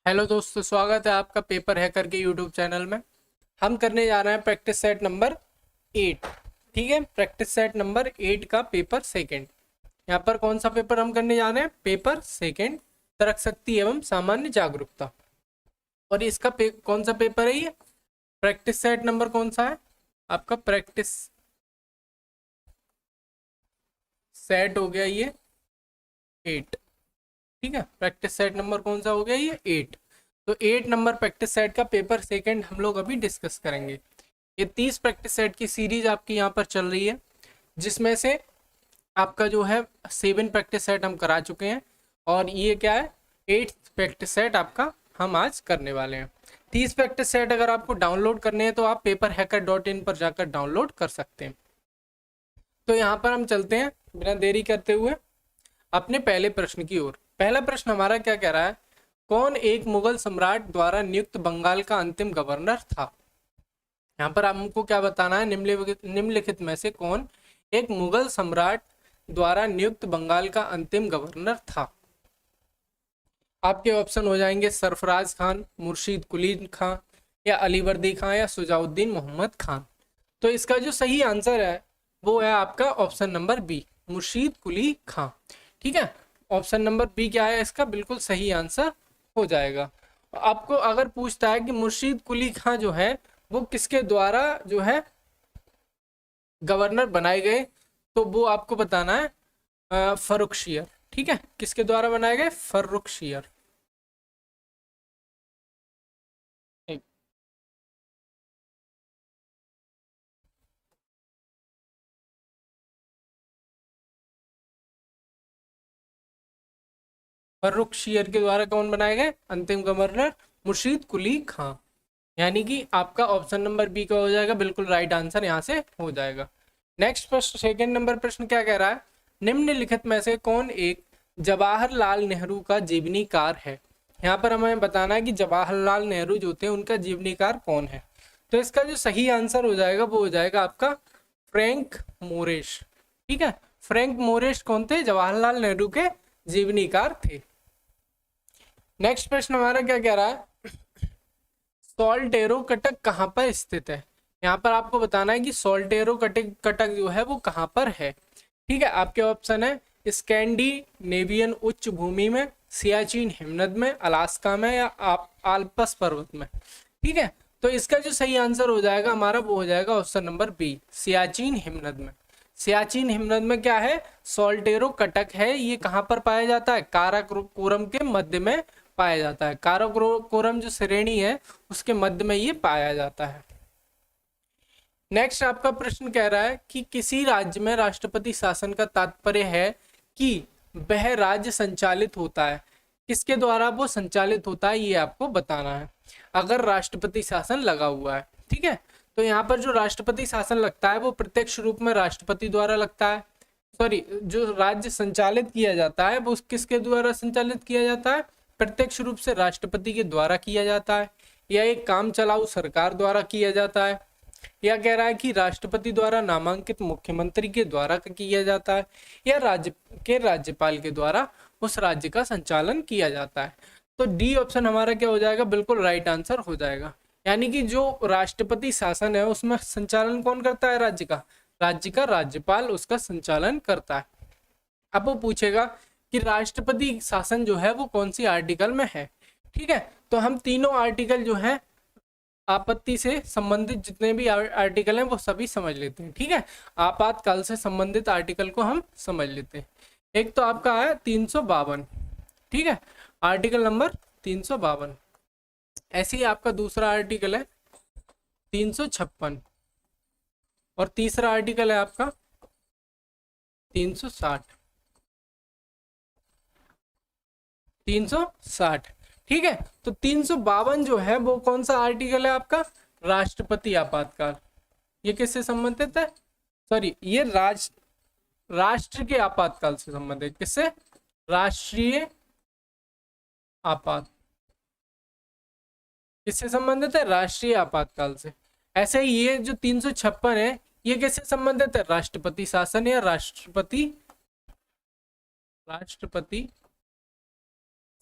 Hello दोस्तों, स्वागत है आपका पेपर हैकर के यूट्यूब चैनल में। हम करने जा रहे हैं प्रैक्टिस सेट नंबर 8। ठीक है, प्रैक्टिस सेट नंबर 8 का पेपर सेकंड। यहाँ पर कौन सा पेपर हम करने जा रहे हैं? पेपर सेकंड, तर्क शक्ति एवं सामान्य जागरूकता। और इसका कौन सा पेपर है ये? प्रैक्टिस सेट नंबर कौन सा है आपका? प्रैक्टिस सेट हो गया ये 8। ठीक है, प्रैक्टिस सेट नंबर कौन सा हो गया? ये 8। तो 8 नंबर प्रैक्टिस सेट का पेपर सेकंड हम लोग अभी डिस्कस करेंगे। ये 30 प्रैक्टिस सेट की सीरीज आपकी यहाँ पर चल रही है, जिसमें से आपका जो है 7 प्रैक्टिस सेट हम करा चुके हैं, और ये क्या है? 8 प्रैक्टिस सेट आपका हम आज करने वाले हैं। 30 प्रैक्टिस सेट अगर आपको डाउनलोड करने हैं तो आप paperhacker.in पर जाकर डाउनलोड कर सकते हैं। तो यहाँ पर हम चलते हैं बिना देरी करते हुए अपने पहले प्रश्न की ओर। पहला प्रश्न हमारा क्या कह रहा है? कौन एक मुगल सम्राट द्वारा नियुक्त बंगाल का अंतिम गवर्नर था? यहाँ पर हमको क्या बताना है? निम्नलिखित में से कौन एक मुगल सम्राट द्वारा नियुक्त बंगाल का अंतिम गवर्नर था? आपके ऑप्शन हो जाएंगे सरफराज खान, मुर्शीद कुली खां, या अलीवर्दी खां, या सुजाउद्दीन मोहम्मद खान। तो इसका जो सही आंसर है वो है आपका ऑप्शन नंबर बी, मुर्शीद कुली खां। ठीक है, ऑप्शन नंबर बी क्या है इसका? बिल्कुल सही आंसर हो जाएगा। आपको अगर पूछता है कि मुर्शीद कुली खां जो है वो किसके द्वारा जो है गवर्नर बनाए गए, तो वो आपको बताना है फर्रुखशियर। ठीक है, किसके द्वारा बनाए गए? फर्रुखशियर। फर्रुखशियर के द्वारा कौन बनाए गए अंतिम गवर्नर? मुर्शीद कुली खां। यानी कि आपका ऑप्शन नंबर बी का हो जाएगा बिल्कुल राइट आंसर, यहाँ से हो जाएगा। नेक्स्ट प्रश्न, सेकंड नंबर प्रश्न क्या कह रहा है? निम्नलिखित में से कौन एक जवाहरलाल नेहरू का जीवनीकार है? यहाँ पर हमें बताना है कि जवाहरलाल नेहरू जो थे उनका जीवनीकार कौन है। तो इसका जो सही आंसर हो जाएगा वो हो जाएगा आपका फ्रैंक मोरेश। ठीक है, फ्रैंक मोरेश कौन थे? जवाहरलाल नेहरू के जीवनीकार थे। नेक्स्ट प्रश्न हमारा क्या कह रहा है? सोल्टेरो कटक कहाँ पर स्थित है? यहाँ पर आपको बताना है कि सोल्टेरो कटक कटक जो है वो कहाँ पर है। ठीक है, आपके ऑप्शन है स्कैंडिनेवियन उच्च भूमि में, सियाचिन हिमनद में, अलास्का में, या आल्पस पर्वत में। ठीक है, तो इसका जो सही आंसर हो जाएगा हमारा वो हो जाएगा ऑप्शन नंबर बी, सियाचिन हिमनद में। सियाचिन हिमनद में क्या है? सोल्टेरो कटक है। ये कहाँ पर पाया जाता है? काराकोरम के मध्य में पाया जाता है। काराकोरम जो श्रेणी है उसके मध्य में ये पाया जाता है। नेक्स्ट आपका प्रश्न कह रहा है कि किसी राज्य में राष्ट्रपति शासन का तात्पर्य है कि वह राज्य संचालित होता है। किसके द्वारा वो संचालित होता है ये आपको बताना है, अगर राष्ट्रपति शासन लगा हुआ है। ठीक है, तो यहाँ पर जो राष्ट्रपति शासन लगता है वो प्रत्यक्ष रूप में राष्ट्रपति द्वारा लगता है। सॉरी, जो राज्य संचालित किया जाता है वो किसके द्वारा संचालित किया जाता है? प्रत्यक्ष रूप से राष्ट्रपति के द्वारा किया जाता है, या एक काम चलाऊ सरकार द्वारा किया जाता है, या कह रहा है कि राष्ट्रपति द्वारा नामांकित मुख्यमंत्री के द्वारा किया जाता है, या राज्य के राज्यपाल के द्वारा उस राज्य का संचालन किया जाता है। तो डी ऑप्शन हमारा क्या हो जाएगा? बिल्कुल राइट आंसर हो जाएगा। यानी कि जो राष्ट्रपति शासन है उसमें संचालन कौन करता है? राज्य का। राज्य का राज्यपाल उसका संचालन करता है। अब वो पूछेगा कि राष्ट्रपति शासन जो है वो कौन सी आर्टिकल में है। ठीक है, तो हम तीनों आर्टिकल जो है आपत्ति से संबंधित जितने भी आर्टिकल हैं वो सभी समझ लेते हैं। ठीक है, आपातकाल से संबंधित आर्टिकल को हम समझ लेते हैं। एक तो आपका है 352। ठीक है, आर्टिकल नंबर 352। ऐसे ही आपका दूसरा आर्टिकल है 356, और तीसरा आर्टिकल है आपका 360। 360। ठीक है, तो 352 जो है वो कौन सा आर्टिकल है आपका? राष्ट्रपति आपातकाल। ये किससे संबंधित है? सॉरी, ये राष्ट्र के आपातकाल से संबंधित। किससे? राष्ट्रीय आपात। किससे संबंधित है? राष्ट्रीय आपातकाल से। ऐसे ही ये जो 356 है ये किससे संबंधित है? राष्ट्रपति शासन या राष्ट्रपति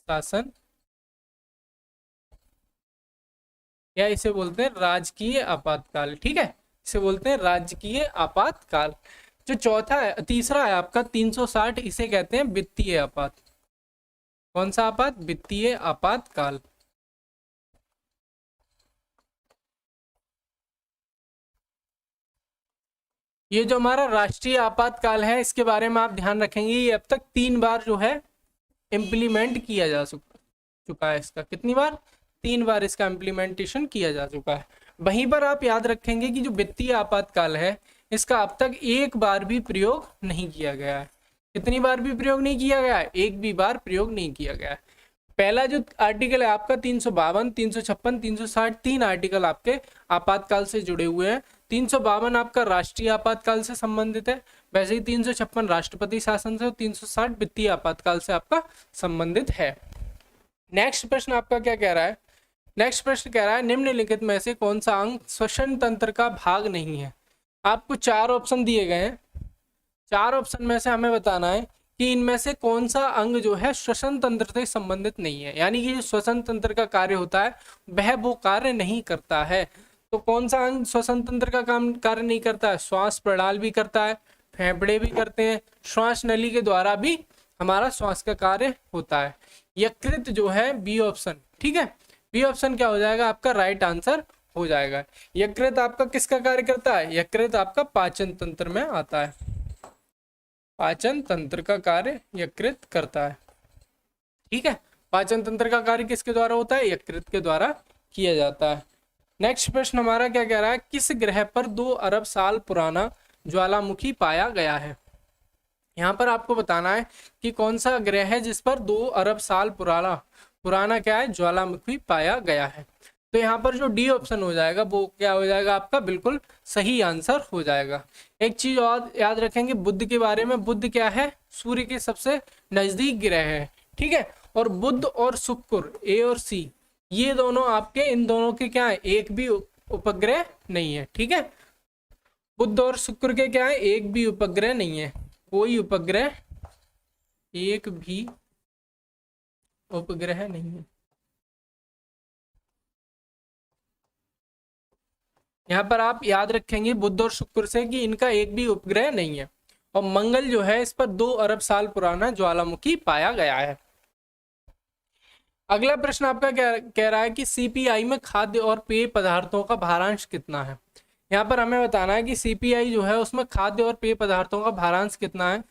शासन या इसे बोलते हैं राजकीय आपातकाल। ठीक है, इसे बोलते हैं राजकीय आपातकाल। जो चौथा है, तीसरा है आपका 360, इसे कहते हैं वित्तीय आपात। कौन सा आपात? वित्तीय आपातकाल। ये जो हमारा राष्ट्रीय आपातकाल है, इसके बारे में आप ध्यान रखेंगे, ये अब तक 3 बार जो है इम्प्लीमेंट किया जा चुका है। इसका कितनी बार? 3 बार इसका इम्प्लीमेंटेशन किया जा चुका है। वहीं पर आप याद रखेंगे कि जो वित्तीय आपातकाल है, इसका अब तक एक बार भी प्रयोग नहीं किया गया है। कितनी बार भी प्रयोग नहीं किया गया है? एक भी बार प्रयोग नहीं किया गया है। पहला जो आर्टिकल है आपका 352, 356, 360, 3 आर्टिकल आपके आपातकाल से जुड़े हुए हैं। 352 आपका राष्ट्रीय आपातकाल से संबंधित है, वैसे ही 356 राष्ट्रपति शासन से और 360 वित्तीय आपातकाल से आपका संबंधित है। नेक्स्ट प्रश्न आपका क्या कह रहा है? नेक्स्ट प्रश्न कह रहा है निम्नलिखित में से कौन सा अंग श्वसन तंत्र का भाग नहीं है? आपको 4 ऑप्शन दिए गए हैं। 4 ऑप्शन में से हमें बताना है कि इनमें से कौन सा अंग जो है श्वसन तंत्र से संबंधित नहीं है, यानी कि जो श्वसन तंत्र का कार्य होता है वह वो कार्य नहीं करता है। तो कौन सा अंग श्वसन तंत्र का काम कार्य नहीं करता है? श्वास प्रणाली भी करता है, फेफड़े भी करते हैं, श्वास नली के द्वारा भी हमारा श्वास का कार्य होता है। यकृत जो है बी ऑप्शन। ठीक है, बी ऑप्शन क्या हो जाएगा आपका? राइट आंसर हो जाएगा। यकृत आपका किसका कार्य करता है? यकृत आपका पाचन तंत्र में आता है। पाचन तंत्र का कार्य यकृत करता है। ठीक है, पाचन तंत्र का कार्य किसके द्वारा होता है? यकृत के द्वारा किया जाता है। नेक्स्ट प्रश्न हमारा क्या कह रहा है? किस ग्रह पर 2 अरब साल पुराना ज्वालामुखी पाया गया है? यहाँ पर आपको बताना है कि कौन सा ग्रह है जिस पर 2 अरब साल पुराना क्या है? ज्वालामुखी पाया गया है। तो यहाँ पर जो डी ऑप्शन हो जाएगा वो क्या हो जाएगा आपका? बिल्कुल सही आंसर हो जाएगा। एक चीज और याद रखेंगे बुध के बारे में। बुध क्या है? सूर्य के सबसे नजदीक ग्रह है। ठीक है, और बुध और शुक्र, ए और सी, ये दोनों आपके, इन दोनों के क्या है? एक भी उपग्रह नहीं है। ठीक है, बुध और शुक्र के क्या है? एक भी उपग्रह नहीं है। कोई उपग्रह, एक भी उपग्रह नहीं है। यहाँ पर आप याद रखेंगे बुध और शुक्र से कि इनका एक भी उपग्रह नहीं है। और मंगल जो है, इस पर 2 अरब साल पुराना ज्वालामुखी पाया गया है। अगला प्रश्न आपका कह रहा है कि सीपीआई में खाद्य और पेय पदार्थों का भारांश कितना है? यहाँ पर हमें बताना है कि सीपीआई जो है उसमें खाद्य और पेय पदार्थों का भारांश कितना है।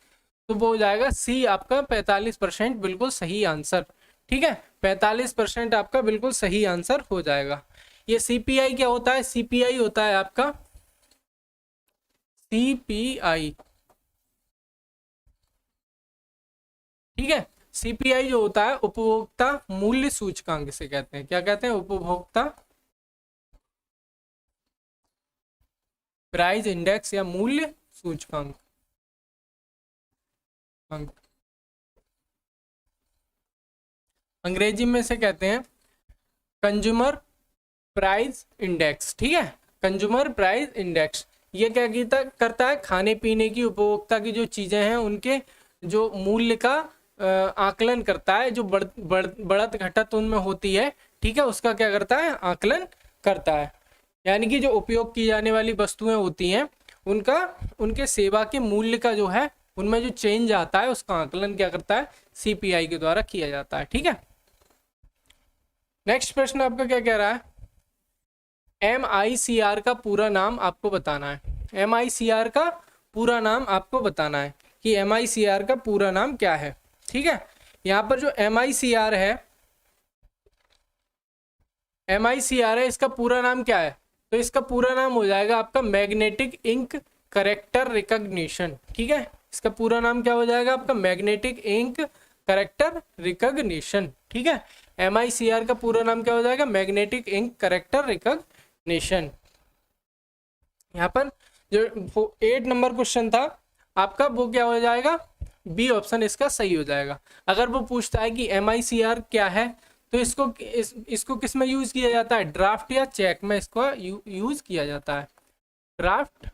तो वो हो जाएगा सी आपका 45%, बिल्कुल सही आंसर। ठीक है, 45% आपका बिल्कुल सही आंसर हो जाएगा। ये सीपीआई क्या होता है? सीपीआई होता है आपका, सीपीआई, ठीक है, सीपीआई जो होता है उपभोक्ता मूल्य सूचकांक से कहते हैं। क्या कहते हैं? उपभोक्ता प्राइस इंडेक्स या मूल्य सूचकांक। अंग्रेजी में से कहते हैं कंज्यूमर प्राइस इंडेक्स। ठीक है, कंज्यूमर प्राइस इंडेक्स। ये क्या करता है? खाने पीने की, उपभोक्ता की जो चीजें हैं उनके जो मूल्य का आकलन करता है। जो बढ़त घटत उनमें होती है, ठीक है, उसका क्या करता है? आकलन करता है। यानी कि जो उपयोग की जाने वाली वस्तुएं होती हैं उनका, उनके सेवा के मूल्य का जो है उनमें जो चेंज आता है उसका आकलन क्या करता है? सीपीआई के द्वारा किया जाता है। ठीक है, नेक्स्ट प्रश्न आपका क्या कह रहा है? MICR का पूरा नाम आपको बताना है। MICR का पूरा नाम आपको बताना है कि MICR का पूरा नाम क्या है। ठीक है, यहाँ पर जो MICR है, MICR है, इसका पूरा नाम क्या है? तो इसका पूरा नाम हो जाएगा आपका मैग्नेटिक इंक करेक्टर रिकॉग्निशन। ठीक है, इसका पूरा नाम क्या हो जाएगा आपका? Magnetic ink character recognition. ठीक है, MICR का पूरा नाम क्या हो जाएगा? Magnetic ink character recognition. यहाँ पर जो 8 नंबर क्वेश्चन था आपका वो क्या हो जाएगा? बी ऑप्शन इसका सही हो जाएगा। अगर वो पूछता है कि MICR क्या है तो इसको किस में यूज किया जाता है? ड्राफ्ट या चेक में इसको यूज किया जाता है। ड्राफ्ट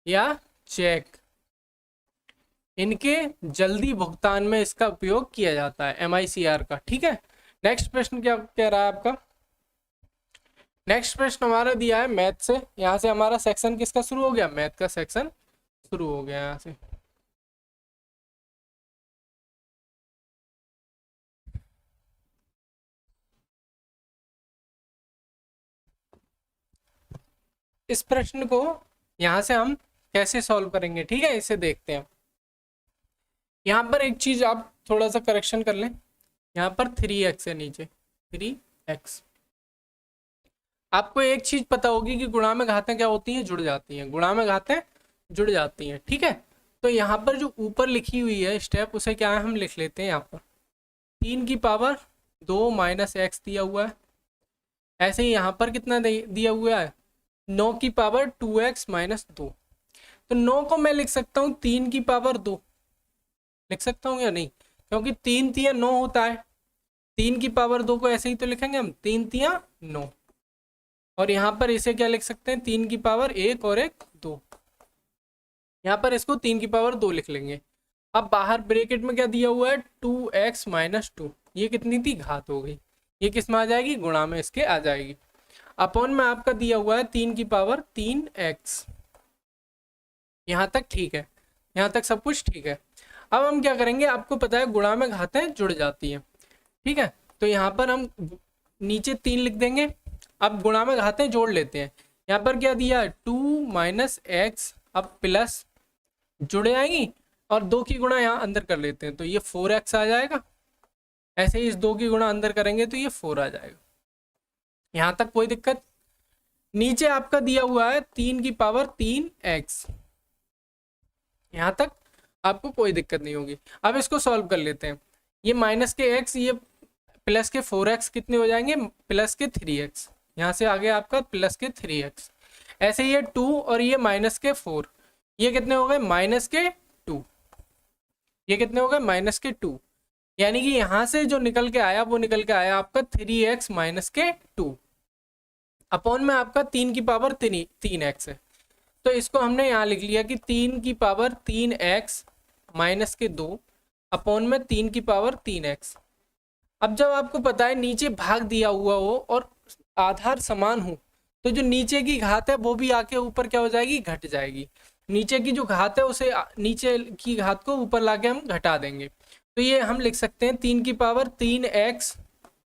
या चेक, इनके जल्दी भुगतान में इसका उपयोग किया जाता है MICR का। ठीक है, नेक्स्ट प्रश्न क्या कह रहा है आपका? नेक्स्ट प्रश्न हमारा दिया है मैथ से। यहाँ से हमारा सेक्शन किसका शुरू हो गया, मैथ का सेक्शन शुरू हो गया यहाँ से। इस प्रश्न को यहाँ से हम कैसे सॉल्व करेंगे, ठीक है, इसे देखते हैं। यहाँ पर एक चीज आप थोड़ा सा करेक्शन कर लें, यहाँ पर 3x है नीचे, 3x। आपको एक चीज पता होगी कि गुणा में घातें क्या होती हैं, जुड़ जाती हैं, गुणा में घातें जुड़ जाती हैं, ठीक है। तो यहाँ पर जो ऊपर लिखी हुई है स्टेप, उसे क्या है हम लिख लेते हैं। यहाँ पर 3 की पावर 2 माइनस एक्स दिया हुआ है। ऐसे ही यहाँ पर कितना दिया हुआ है, 9 की पावर 2x माइनस 2। तो 9 को मैं लिख सकता हूँ 3 की पावर 2, लिख सकता हूँ या नहीं, क्योंकि 3 तिया 9 होता है। 3 की पावर 2 को ऐसे ही तो लिखेंगे हम, 3 तिया 9। और यहाँ पर इसे क्या लिख सकते हैं, 3 की पावर 1 और 1 2। यहाँ पर इसको 3 की पावर 2 लिख लेंगे। अब बाहर ब्रैकेट में क्या दिया हुआ है, 2x माइनस 2। ये कितनी थी, घात हो गई। ये किस में आ जाएगी, गुणा में इसके आ जाएगी। अपॉन में आपका दिया हुआ है 3 की पावर 3x। यहाँ तक ठीक है, यहाँ तक सब कुछ ठीक है। अब हम क्या करेंगे, आपको पता है गुणा में घातें जुड़ जाती हैं, ठीक है। तो यहाँ पर हम नीचे 3 लिख देंगे। अब गुणा में घातें जोड़ लेते हैं। यहाँ पर क्या दिया है, 2 माइनस एक्स, अब प्लस जुड़ जाएंगी और 2 की गुणा यहाँ अंदर कर लेते हैं, तो ये 4x आ जाएगा। ऐसे ही इस 2 की गुणा अंदर करेंगे तो ये 4 आ जाएगा। यहाँ तक कोई दिक्कत। नीचे आपका दिया हुआ है 3 की पावर 3x, यहाँ तक आपको कोई दिक्कत नहीं होगी। अब इसको सॉल्व कर लेते हैं। ये माइनस के x, ये प्लस के 4x कितने हो जाएंगे, प्लस के 3x। यहाँ से आगे आपका प्लस के 3x। ऐसे ये 2 और ये माइनस के 4, ये कितने हो गए, माइनस के 2। ये कितने हो गए, माइनस के 2। यानी कि यहाँ से जो निकल के आया वो निकल के आया आपका 3x माइनस के 2। अपॉन में आपका 3 की पावर 3x है, तो इसको हमने यहाँ लिख लिया कि 3 की पावर 3x माइनस के 2 अपॉन में 3 की पावर 3x। अब जब आपको पता है नीचे भाग दिया हुआ हो और आधार समान हो, तो जो नीचे की घात है वो भी आके ऊपर क्या हो जाएगी, घट जाएगी। नीचे की जो घात है उसे नीचे की घात को ऊपर लाके हम घटा देंगे। तो ये हम लिख सकते हैं 3 की पावर 3x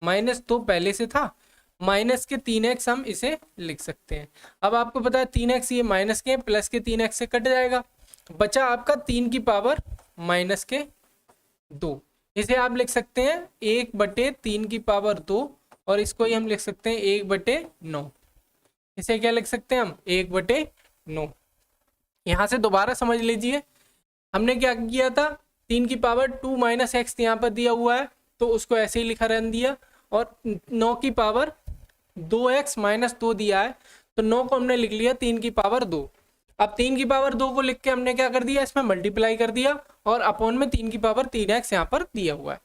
माइनस 2 पहले से था, माइनस के 3x हम इसे लिख सकते हैं। अब आपको पता है 3x ये माइनस के प्लस के 3x से कट जाएगा, बचा आपका 3 की पावर माइनस के 2। इसे आप लिख सकते हैं 1/3 की पावर 2, और इसको ही हम लिख सकते हैं 1/9। इसे क्या लिख सकते हैं हम, 1/9। यहाँ से दोबारा समझ लीजिए, हमने क्या किया था, 3 की पावर 2 माइनस एक्स यहाँ पर दिया हुआ है तो उसको ऐसे ही लिखा रहने दिया, और 9 की पावर 2x माइनस 2 दिया है तो 9 को हमने लिख लिया 3 की पावर 2। अब 3 की पावर 2 को लिख के हमने क्या कर दिया, इसमें मल्टीप्लाई कर दिया, और अपॉन में 3 की पावर 3x यहाँ पर दिया हुआ है।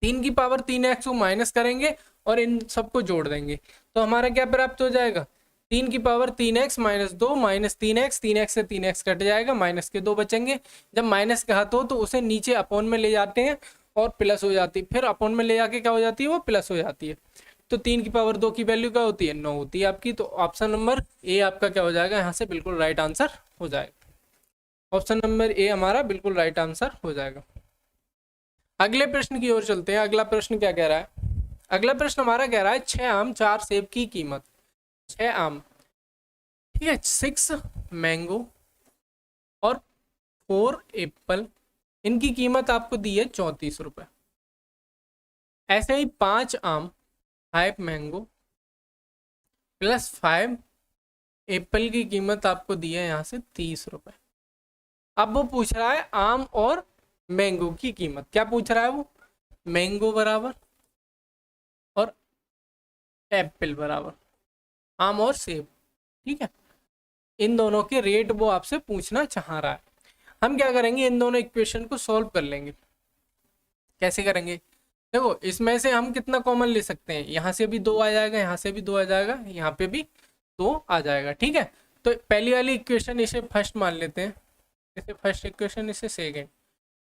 3 की पावर 3x को माइनस करेंगे और इन सबको जोड़ देंगे, तो हमारा क्या प्राप्त हो जाएगा, 3 की power 3x minus 2 minus 3x, 3x से 3x कट जाएगा, माइनस के 2 बचेंगे। जब माइनस घात हो तो उसे नीचे अपॉन में ले जाते हैं और प्लस हो जाती है, फिर अपॉन में ले जाके क्या हो जाती है, वो प्लस हो जाती है। तो 3 की पावर 2 की वैल्यू क्या होती है, 9 होती है आपकी। तो ऑप्शन नंबर ए आपका क्या हो जाएगा, यहाँ से बिल्कुल राइट आंसर हो जाएगा। ऑप्शन नंबर ए हमारा बिल्कुल राइट आंसर हो जाएगा। अगले प्रश्न की ओर चलते हैं। अगला प्रश्न क्या कह रहा है, अगला प्रश्न हमारा कह रहा है 6 आम 4 सेब की कीमत, 6 आम, ठीक है, 6 मैंगो और 4 एप्पल, इनकी कीमत आपको दी है 34 रुपए। ऐसे ही 5 आम 5 मैंगो प्लस 5 एप्पल की कीमत आपको दी है यहाँ से 30 रुपए। अब वो पूछ रहा है आम और मैंगो की कीमत, क्या पूछ रहा है वो, मैंगो बराबर और एप्पल बराबर, आम और सेब, ठीक है, इन दोनों के रेट वो आपसे पूछना चाह रहा है। हम क्या करेंगे, इन दोनों इक्वेशन को सॉल्व कर लेंगे। कैसे करेंगे, देखो इसमें से हम कितना कॉमन ले सकते हैं, यहाँ से भी 2 आ जाएगा, यहाँ से भी 2 आ जाएगा, यहाँ पे भी 2 आ जाएगा, ठीक है। तो पहली वाली इक्वेशन इसे फर्स्ट मान लेते हैं, इसे फर्स्ट इक्वेशन, इसे सेकेंड।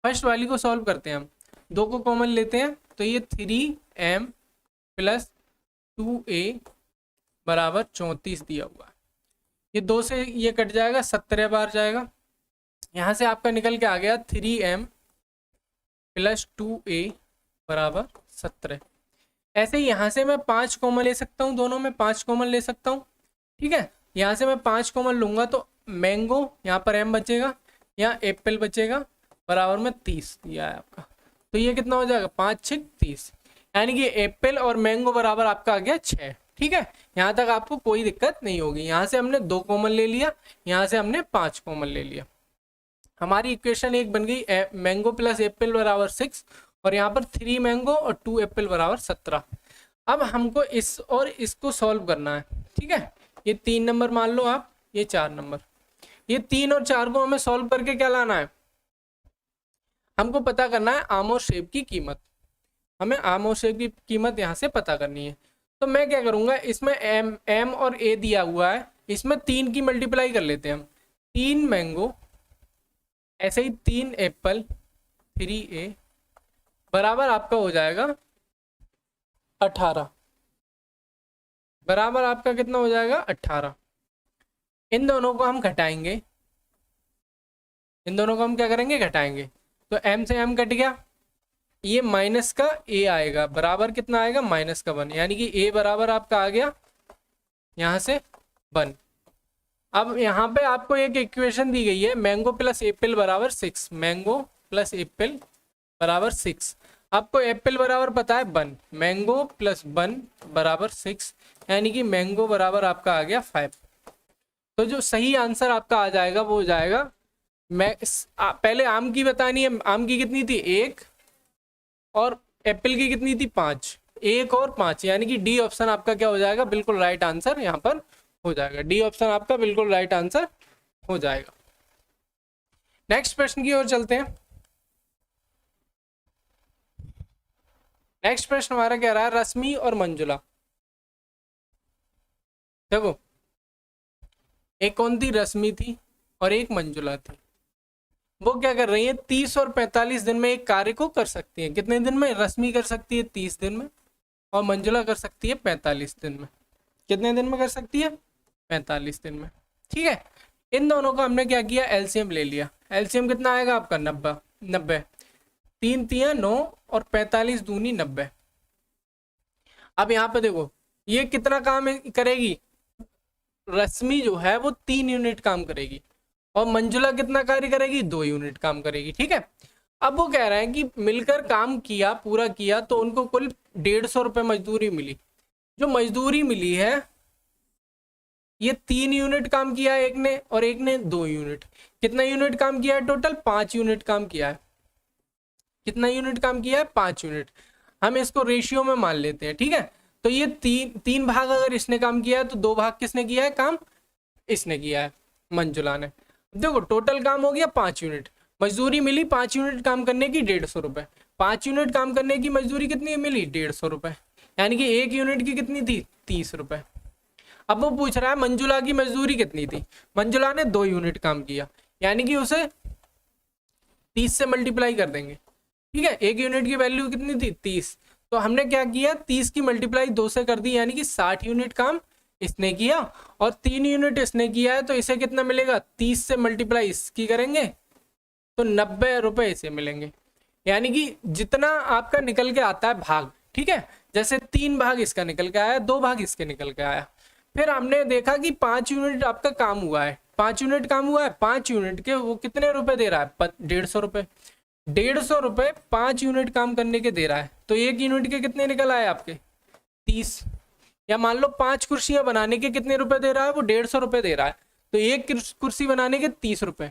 फर्स्ट वाली को सॉल्व करते हैं हम, 2 को कॉमन लेते हैं तो ये 3m प्लस 2a बराबर 34 दिया हुआ है। ये 2 से ये कट जाएगा, 17 बार जाएगा। यहाँ से आपका निकल के आ गया 3m + 2a बराबर 17। ऐसे ही यहाँ से मैं 5 कॉमन ले सकता हूँ, दोनों में 5 कॉमन ले सकता हूँ। ठीक है, यहाँ से मैं 5 कॉमन लूँगा तो मैंगो यहाँ पर m बचेगा, यहाँ एप्पल बचेगा, बराबर में 30 दिया है आपका। तो ये कितना हो जाएगा, 5 6 30, यानी कि एप्पल और मैंगो बराबर आपका आ गया 6। ठीक है, यहाँ तक आपको कोई दिक्कत नहीं होगी। यहाँ से हमने 2 कॉमन ले लिया, यहाँ से हमने 5 कॉमन ले लिया। हमारी इक्वेशन 1 बन गई, मैंगो + एप्पल बराबर 6, और यहाँ पर 3 मैंगो और 2 एप्पल बराबर 17। अब हमको इस और इसको सॉल्व करना है। ठीक है, ये 3 नंबर मान लो आप, ये 4 नंबर, ये 3 और 4 को हमें सॉल्व करके क्या लाना है, हमको पता करना है आम और सेब की कीमत। हमें आम और सेब की कीमत यहाँ से पता करनी है। तो मैं क्या करूँगा, इसमें m और a दिया हुआ है, इसमें 3 की मल्टीप्लाई कर लेते हैं हम। 3 मैंगो, ऐसे ही 3 एप्पल, 3a बराबर आपका हो जाएगा 18, बराबर आपका कितना हो जाएगा 18। इन दोनों को हम घटाएंगे, इन दोनों को हम क्या करेंगे, घटाएंगे। तो m से m कट गया, ये माइनस का a आएगा, बराबर कितना आएगा -1, यानी कि a बराबर आपका आ गया यहाँ से 1। अब यहाँ पे आपको एक इक्वेशन दी गई है, मैंगो + एप्पल बराबर 6, मैंगो + एप्पल बराबर 6। आपको एप्पल बराबर पता है 1, मैंगो + 1 बराबर 6, यानी कि मैंगो बराबर आपका आ गया 5। तो जो सही आंसर आपका आ जाएगा वो हो जाएगा, पहले आम की बतानी है, आम की कितनी थी 1 और एप्पल की कितनी थी 5, 1 और 5, यानी कि डी ऑप्शन आपका क्या हो जाएगा, बिल्कुल राइट आंसर यहाँ पर हो जाएगा। डी ऑप्शन आपका बिल्कुल राइट आंसर हो जाएगा। नेक्स्ट प्रश्न की ओर चलते हैं। नेक्स्ट प्रश्न हमारा कह रहा है, रश्मि और मंजुला, देखो एक कौन थी, रश्मि थी और एक मंजुला थी। वो क्या कर रही है, 30 और 45 दिन में एक कार्य को कर सकती है। कितने दिन में, रश्मि कर सकती है 30 दिन में और मंजुला कर सकती है 45 दिन में। कितने दिन में कर सकती है, 45 दिन में। ठीक है, इन दोनों का हमने क्या किया, एलसीएम ले लिया। एलसीएम कितना आएगा आपका 90, 3 3 9 और 45 दूनी 90। अब यहाँ पे देखो ये कितना काम करेगी, रश्मि जो है वो 3 यूनिट काम करेगी और मंजुला कितना कार्य करेगी, 2 यूनिट काम करेगी। ठीक है, अब वो कह रहे हैं कि मिलकर काम किया, पूरा किया तो उनको कुल 150 रुपये मजदूरी मिली। जो मजदूरी मिली है, ये 3 यूनिट काम किया है एक ने और एक ने 2 यूनिट। कितना यूनिट काम किया है, टोटल 5 यूनिट काम किया है। कितना यूनिट काम किया है, 5 यूनिट। हम इसको रेशियो में मान लेते हैं। ठीक है, तो ये तीन भाग अगर इसने काम किया है तो 2 भाग किसने किया है काम, इसने किया है, मंजुला ने। देखो टोटल काम हो गया 5 यूनिट, मजदूरी मिली 5 यूनिट काम करने की 150 रुपये। 5 यूनिट काम करने की मजदूरी कितनी मिली, 150 रुपये, यानी कि 1 यूनिट की कितनी थी, 30 रुपये। अब वो पूछ रहा है मंजुला की मजदूरी कितनी थी। मंजुला ने 2 यूनिट काम किया, यानी कि उसे 30 से मल्टीप्लाई कर देंगे। ठीक है, 1 यूनिट की वैल्यू कितनी थी, 30। तो हमने क्या किया, 30 की मल्टीप्लाई 2 से कर दी, यानी कि 60 यूनिट काम इसने किया और 3 यूनिट इसने किया है। तो इसे कितना मिलेगा, 30 से मल्टीप्लाई इसकी करेंगे तो 90 रुपये इसे मिलेंगे। यानी कि जितना आपका निकल के आता है भाग, ठीक है, जैसे 3 भाग इसका निकल के आया, 2 भाग इसके निकल के आया। फिर हमने देखा कि 5 यूनिट आपका काम हुआ है, 5 यूनिट काम हुआ है, 5 यूनिट के वो कितने रुपए दे रहा है, 150 रुपये। 150 रुपये 5 यूनिट काम करने के दे रहा है। तो 1 यूनिट के कितने निकल आए आपके, 30। या मान लो 5 कुर्सियां बनाने के कितने रुपए दे रहा है, वो 150 रुपये दे रहा है। तो 1 कुर्सी बनाने के 30 रुपये।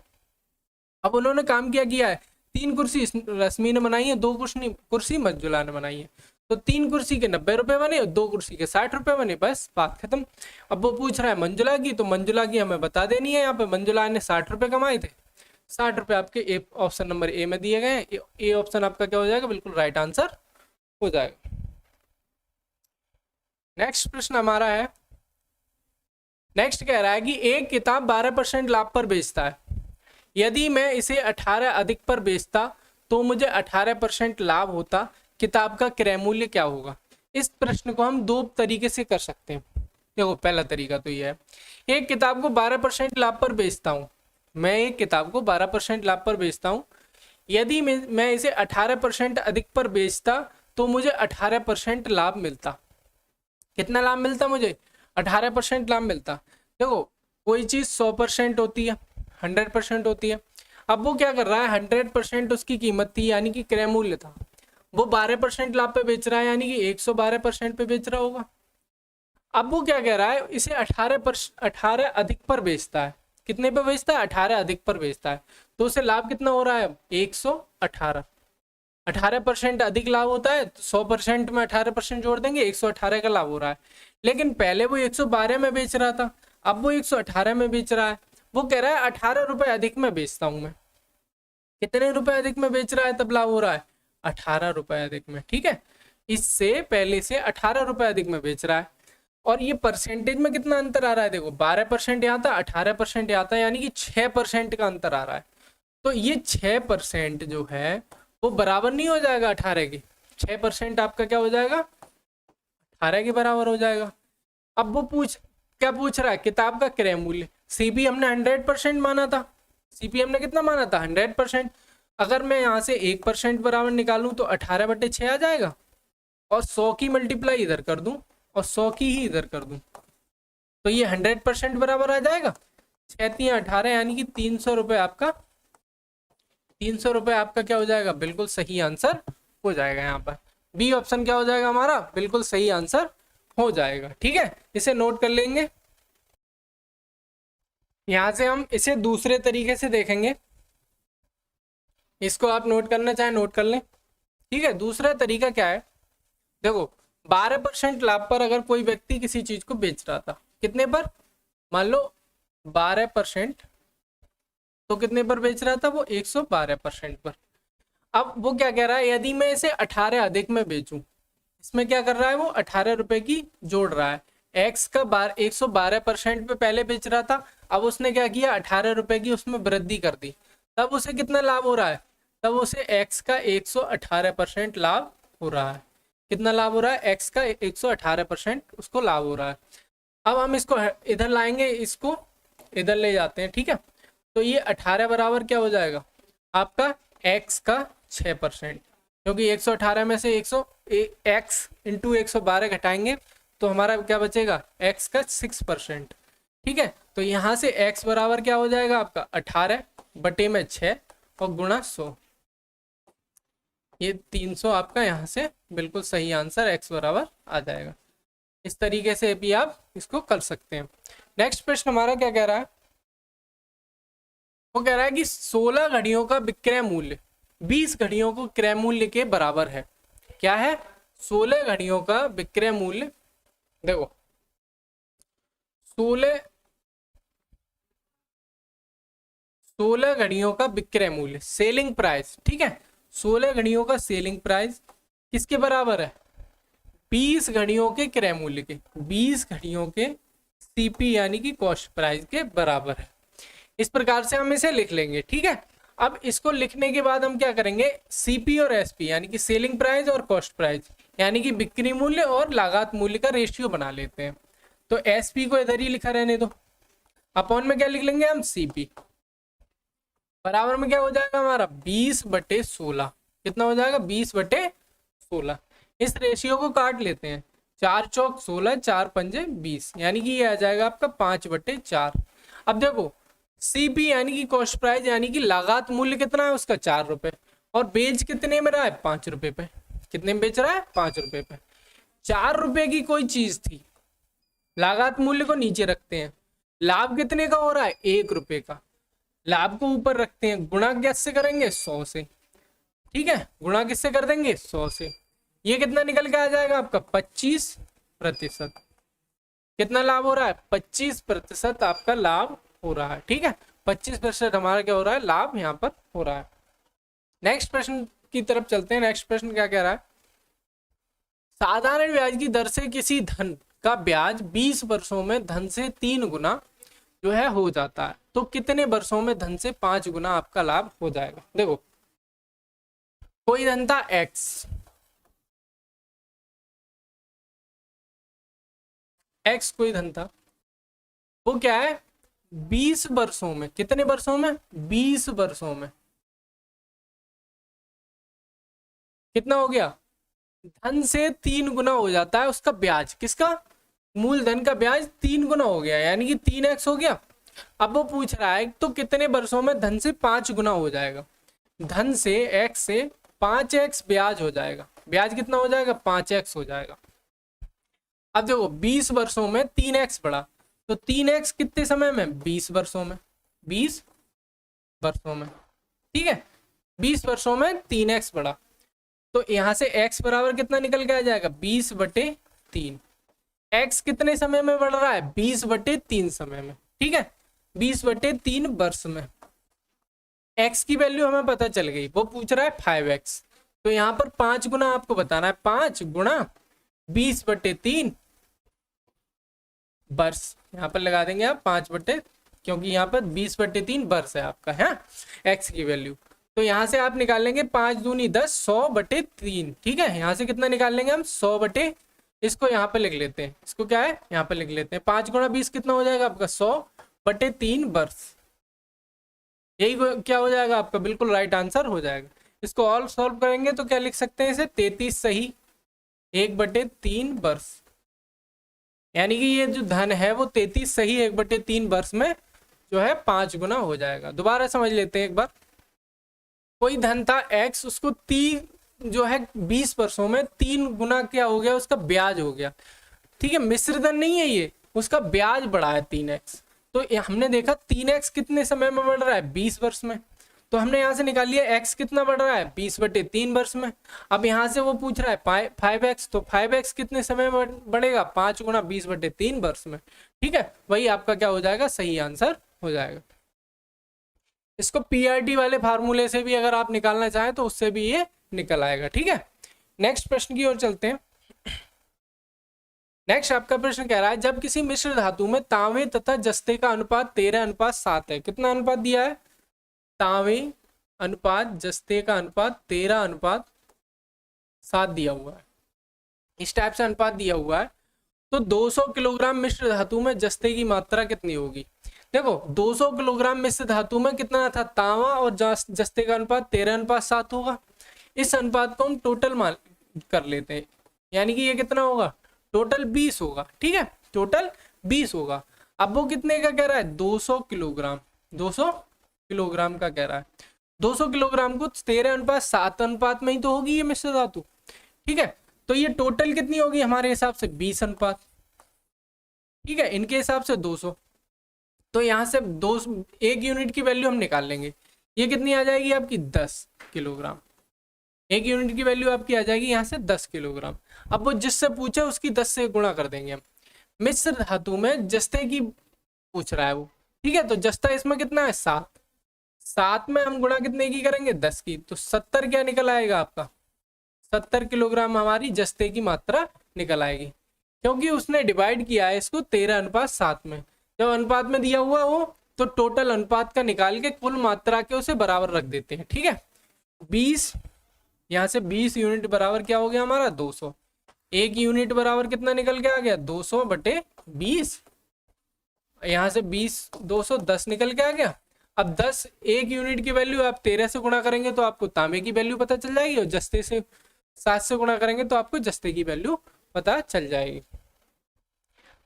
अब उन्होंने काम क्या किया है, 3 कुर्सी रश्मि ने बनाई है, 2 कुर्सी मंजुला ने बनाई है। तो 3 कुर्सी के 90 रुपये बने और 2 कुर्सी के 60 रुपये बने, बस बात खत्म। अब वो पूछ रहा है मंजुला की, तो मंजुला की हमें बता देनी है। यहाँ पे मंजुला ने 60 रुपये कमाए थे, 60 रुपये आपके ऑप्शन नंबर ए में दिए गए हैं। ए ऑप्शन आपका क्या हो जाएगा, बिल्कुल राइट आंसर हो जाएगा। नेक्स्ट प्रश्न हमारा है, नेक्स्ट कह रहा है कि एक किताब 12% लाभ पर बेचता है, यदि मैं इसे 18 अधिक पर बेचता तो मुझे 18% लाभ होता, किताब का क्रय मूल्य क्या होगा। इस प्रश्न को हम 2 तरीके से कर सकते हैं। देखो पहला तरीका तो ये है, एक किताब को 12% लाभ पर बेचता हूँ, मैं एक किताब को 12% लाभ पर बेचता हूँ, यदि मैं इसे 18% अधिक पर बेचता तो मुझे 18% लाभ मिलता। कितना लाभ मिलता मुझे? 18% लाभ मिलता। देखो कोई चीज 100% होती है, 100% होती है। अब वो क्या कर रहा है, 100% उसकी कीमत थी यानी कि क्रय मूल्य था, वो 12% लाभ पे बेच रहा है यानी कि 112% पे बेच रहा होगा। अब वो क्या कह रहा है, इसे 18 अधिक पर बेचता है। कितने पे बेचता है? 18 अधिक पर बेचता है। तो उसे लाभ कितना हो रहा है? 118। 18% अधिक लाभ होता है तो 100% में 18% जोड़ देंगे, 118 का लाभ हो रहा है। लेकिन पहले वो 112 में बेच रहा था, अब वो 118 में बेच रहा है। वो कह रहा है 18 रुपए अधिक में बेचता हूं मैं। कितने रुपए अधिक में बेच रहा है तब लाभ हो रहा है? 18 रुपए अधिक में। ठीक है, इससे पहले से 18 रुपए अधिक में बेच रहा है। और ये परसेंटेज में कितना अंतर आ रहा है? देखो 12% यहाँ था, 18% यहाँ था, यानी कि 6% का अंतर आ रहा है। तो ये 6% जो है वो बराबर नहीं हो जाएगा 18 के। 6% आपका क्या हो जाएगा? 18 के बराबर हो जाएगा। अब वो क्या पूछ रहा है? किताब का क्रय मूल्य। सीपी हमने 100% माना था, सीपी हमने कितना माना था? 100%। अगर मैं यहाँ से 1% बराबर निकालूं तो 18/6 आ जाएगा, और 100 की मल्टीप्लाई इधर कर दूं और 100 की ही इधर कर दूं तो ये 100% बराबर आ जाएगा। 6×3=18 यानी कि 300 रुपए आपका, 300 रुपए आपका क्या हो जाएगा? बिल्कुल सही आंसर हो जाएगा। यहाँ पर बी ऑप्शन क्या हो जाएगा हमारा? बिल्कुल सही आंसर हो जाएगा। ठीक है, इसे नोट कर लेंगे। यहां से हम इसे दूसरे तरीके से देखेंगे, इसको आप नोट करना चाहे नोट कर लें। ठीक है, दूसरा तरीका क्या है? देखो 12% लाभ पर अगर कोई व्यक्ति किसी चीज को बेच रहा था, कितने पर? मान लो 12%, तो कितने पर बेच रहा था वो? 112% पर। अब वो क्या कह रहा है, यदि मैं इसे 18 अधिक में बेचूं, इसमें क्या कर रहा है वो? 18 रुपए की जोड़ रहा है। एक्स का 112% पे पहले बेच रहा था, अब उसने क्या किया? 18 रुपए की उसमें वृद्धि कर दी, तब उसे कितना लाभ हो रहा है? तब उसे एक्स का 118% लाभ हो रहा है। कितना लाभ हो रहा है? एक्स का 118% उसको लाभ हो रहा है। अब हम इसको इधर लाएंगे, इसको इधर ले जाते हैं। ठीक है, तो ये 18 बराबर क्या हो जाएगा आपका? एक्स का 6%, क्योंकि 118 में से 100 एक्स इंटू 112 घटाएंगे तो हमारा क्या बचेगा? एक्स का 6%। ठीक है, तो यहाँ से एक्स बराबर क्या हो जाएगा आपका? 18/6 और गुणा 100, ये 300 आपका यहाँ से बिल्कुल सही आंसर एक्स बराबर आ जाएगा। इस तरीके से भी आप इसको कर सकते हैं। नेक्स्ट प्रश्न हमारा क्या कह रहा है? वो कह रहा है कि 16 घड़ियों का विक्रय मूल्य 20 घड़ियों को क्रय मूल्य के बराबर है। क्या है? 16 घड़ियों का विक्रय मूल्य। देखो 16 घड़ियों का विक्रय मूल्य, सेलिंग प्राइस। ठीक है, 16 घड़ियों का सेलिंग प्राइस किसके बराबर है? 20 घड़ियों के क्रय मूल्य के, 20 घड़ियों के सीपी यानी कि कॉस्ट प्राइस के बराबर है। इस प्रकार से हम इसे लिख लेंगे। ठीक है, अब इसको लिखने के बाद हम क्या करेंगे? सीपी और एसपी यानी कि सेलिंग प्राइस और कॉस्ट प्राइस यानी कि बिक्री मूल्य और लागत मूल्य का रेशियो बना लेते हैं। तो एसपी को इधर ही लिखा रहने दो, अपॉन में क्या लिख लेंगे हम? सीपी बराबर में क्या हो जाएगा हमारा? 20/16। कितना हो जाएगा? 20/16। इस रेशियो को काट लेते हैं, 4 चौक 16, 4 पंजे 20, यानी कि ये आ जाएगा आपका 5/4। अब देखो सीपी यानी कि कॉस्ट प्राइस यानी कि लागत मूल्य कितना है उसका? 4 रुपए, और बेच कितने में रहा है? 5 रुपए पे। कितने में बेच रहा है? 5 रुपए पे। 4 रुपए की कोई चीज थी, लागत मूल्य को नीचे रखते हैं, लाभ कितने का हो रहा है? 1 रुपए का। लाभ को ऊपर रखते हैं, गुणा किससे करेंगे? 100 से। ठीक है, गुणा किससे कर देंगे? 100 से। ये कितना निकल के आ जाएगा आपका? 25%। कितना लाभ हो रहा है? 25% आपका लाभ हो रहा है। ठीक है, 25% हमारा क्या हो रहा है? लाभ यहाँ पर हो रहा है। नेक्स्ट प्रश्न की तरफ चलते हैं। नेक्स्ट प्रश्न क्या कह रहा है? साधारण ब्याज की दर से किसी धन का ब्याज 20 वर्षों में धन से 3 गुना जो है हो जाता है, तो कितने वर्षों में धन से 5 गुना आपका लाभ हो जाएगा? देखो कोई धन था एक्स, एक्स कोई धन था, वो क्या है 20 वर्षों में, कितने वर्षों में 20 वर्षों में कितना हो गया, धन से 3 गुना हो जाता है उसका ब्याज, किसका मूलधन का ब्याज 3 गुना हो गया, यानी कि 3x हो गया। अब वो पूछ रहा है तो कितने वर्षों में धन से 5 गुना हो जाएगा, धन से x से 5x ब्याज हो जाएगा, ब्याज कितना हो जाएगा 5x हो जाएगा। अब देखो 20 वर्षों में 3x बढ़ा, तो 3x कितने समय में 20 वर्षों में, 20 वर्षों में, ठीक है 20 वर्षों में 3x बढ़ा, तो यहां से x बराबर कितना निकल के आ जाएगा 20/3। x कितने समय में बढ़ रहा है 20/3 समय में, ठीक है 20/3 वर्ष में। x की वैल्यू हमें पता चल गई, वो पूछ रहा है 5x, तो यहाँ पर 5 गुना आपको बताना है, 5 गुना 20/3 वर्ष, यहाँ पर लगा देंगे आप 5 क्योंकि यहाँ पर 20/3 वर्ष है आपका है x की वैल्यू। तो यहाँ से आप निकाल लेंगे 5 दूनी 10, 100/3, ठीक है यहाँ से कितना निकाल लेंगे हम 100 इसको यहाँ पे लिख लेते हैं, इसको क्या है यहाँ पे लिख लेते हैं, 5 गुणा 20 कितना हो जाएगा आपका 100/3 वर्ष, यही क्या हो जाएगा आपका बिल्कुल राइट आंसर हो जाएगा। इसको और सॉल्व करेंगे तो क्या लिख सकते हैं इसे 33 सही 1/3 वर्ष, यानी कि ये जो धन है वो 33 सही 1/3 वर्ष में जो है 5 गुना हो जाएगा। दोबारा समझ लेते हैं एक बार, कोई धन था x, उसको 3 जो है 20 वर्षों में 3 गुना क्या हो गया उसका ब्याज हो गया, ठीक है मिश्र धन नहीं है ये, उसका ब्याज बढ़ा है 3x, तो हमने देखा 3x कितने समय में बढ़ रहा है 20 वर्ष में, तो हमने यहाँ से निकाल लिया x कितना बढ़ रहा है 20/3 वर्ष में। अब यहाँ से वो पूछ रहा है 5x, तो 5x कितने समय में बढ़ेगा 5 गुना 20/3 वर्ष में, ठीक है वही आपका क्या हो जाएगा सही आंसर हो जाएगा। इसको पीआरटी वाले फार्मूले से भी अगर आप निकालना चाहें तो उससे भी ये निकल आएगा, ठीक है। नेक्स्ट प्रश्न की ओर चलते हैं। नेक्स्ट आपका प्रश्न कह रहा है जब किसी मिश्र धातु में तांबे तथा जस्ते का अनुपात 13:7 है, कितना अनुपात दिया है तांबे अनुपात जस्ते का अनुपात 13:7 दिया हुआ है, इस टाइप से अनुपात दिया हुआ है, तो 200 किलोग्राम मिश्र धातु में जस्ते की मात्रा कितनी होगी। देखो 200 किलोग्राम मिश्र धातु में कितना था तांबा और जस्ते का अनुपात 13:7 होगा, इस अनुपात को हम टोटल मान कर लेते हैं, यानी कि ये कितना होगा टोटल 20 होगा, ठीक है टोटल 20 होगा। अब वो कितने का कह रहा है 200 किलोग्राम, 200 किलोग्राम का कह रहा है, 200 किलोग्राम को 13:7 अनुपात में ही तो होगी ये मिश्र धातु, ठीक है तो ये टोटल कितनी होगी हमारे हिसाब से 20 अनुपात, ठीक है इनके हिसाब से 200, तो यहाँ से 1 यूनिट की वैल्यू हम निकाल लेंगे, ये कितनी आ जाएगी आपकी 10 किलोग्राम, 1 यूनिट की वैल्यू आपकी आ जाएगी यहाँ से 10 किलोग्राम। अब वो जिससे पूछे उसकी 10 से गुणा कर देंगे हम, मिश्र धातु में जस्ते की पूछ रहा है वो, ठीक है तो जस्ता इसमें कितना है 7 में हम गुणा कितने की करेंगे 10 की, तो 70 क्या निकल आएगा आपका 70 किलोग्राम हमारी जस्ते की मात्रा निकल आएगी, क्योंकि उसने डिवाइड किया है इसको 13:7 में, जब अनुपात में दिया हुआ हो तो टोटल अनुपात का निकाल के कुल मात्रा के उसे बराबर रख देते हैं, ठीक है 20 यहाँ से 20 यूनिट बराबर क्या हो गया हमारा 200, 1 यूनिट बराबर कितना निकल के आ गया 200/20, यहाँ से 20 210 निकल के आ गया। अब 10 1 यूनिट की वैल्यू आप 13 से गुणा करेंगे तो आपको तांबे की वैल्यू पता चल जाएगी, और जस्ते से 7 से गुणा करेंगे तो आपको जस्ते की वैल्यू पता चल जाएगी।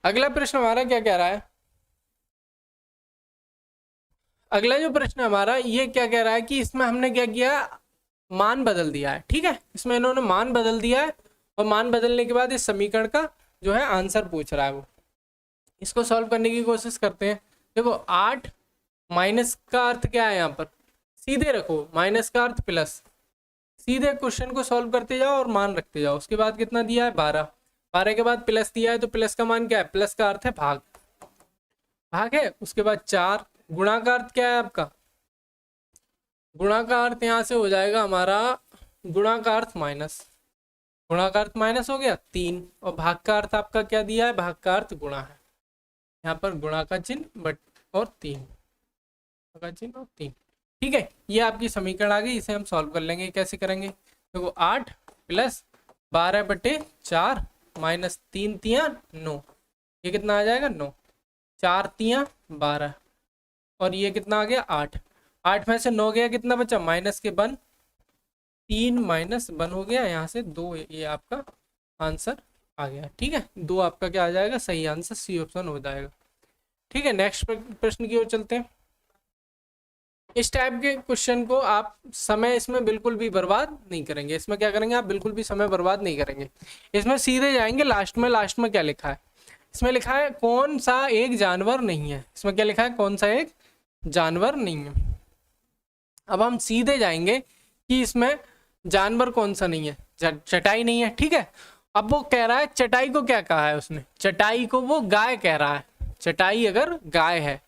अगला प्रश्न हमारा क्या कह रहा है, अगला जो प्रश्न हमारा ये क्या कह रहा है कि इसमें हमने क्या किया मान बदल दिया है, ठीक है इसमें इन्होंने मान बदल दिया है, और मान बदलने के बाद इस समीकरण का जो है आंसर पूछ रहा है वो, इसको सॉल्व करने की कोशिश करते हैं। देखो 8 माइनस का अर्थ क्या है यहाँ पर सीधे रखो, माइनस का अर्थ प्लस, सीधे क्वेश्चन को सॉल्व करते जाओ और मान रखते जाओ। उसके बाद कितना दिया है 12, 12 के बाद प्लस दिया है तो प्लस का मान क्या है, प्लस का अर्थ है भाग, भाग है। उसके बाद 4, गुणा का अर्थ क्या है आपका, गुणा का अर्थ यहाँ से हो जाएगा हमारा, गुणा का अर्थ माइनस, गुणा का अर्थ माइनस हो गया 3, और भाग का अर्थ आपका क्या दिया है, भाग का अर्थ गुणा है, यहाँ पर गुणा का चिन्ह बट और 3 का चिन्ह और 3, ठीक है ये आपकी समीकरण आ गई। इसे हम सॉल्व कर लेंगे, कैसे करेंगे, देखो 8 प्लस 12/4 माइनस 3 3 9, ये कितना आ जाएगा 9, 4 तियाँ 12, और ये कितना आ गया 8, 8 में से 9 गया, कितना बचा माइनस के 1, 3 माइनस 1 हो गया, यहाँ से 2, ये आपका आंसर आ गया। ठीक है, 2 आपका क्या आ जाएगा, सही आंसर सी ऑप्शन हो जाएगा। ठीक है, नेक्स्ट प्रश्न की ओर चलते हैं। इस टाइप के क्वेश्चन को आप समय इसमें बिल्कुल भी बर्बाद नहीं करेंगे। इसमें क्या करेंगे आप, बिल्कुल भी समय बर्बाद नहीं करेंगे। इसमें सीधे जाएंगे लास्ट में। लास्ट में क्या लिखा है, इसमें लिखा है कौन सा एक जानवर नहीं है। इसमें क्या लिखा है, कौन सा एक जानवर नहीं है। अब हम सीधे जाएंगे कि इसमें जानवर कौन सा नहीं है, चटाई नहीं है। ठीक है, अब वो कह रहा है चटाई को क्या कहा है उसने, चटाई को वो गाय कह रहा है। चटाई अगर गाय है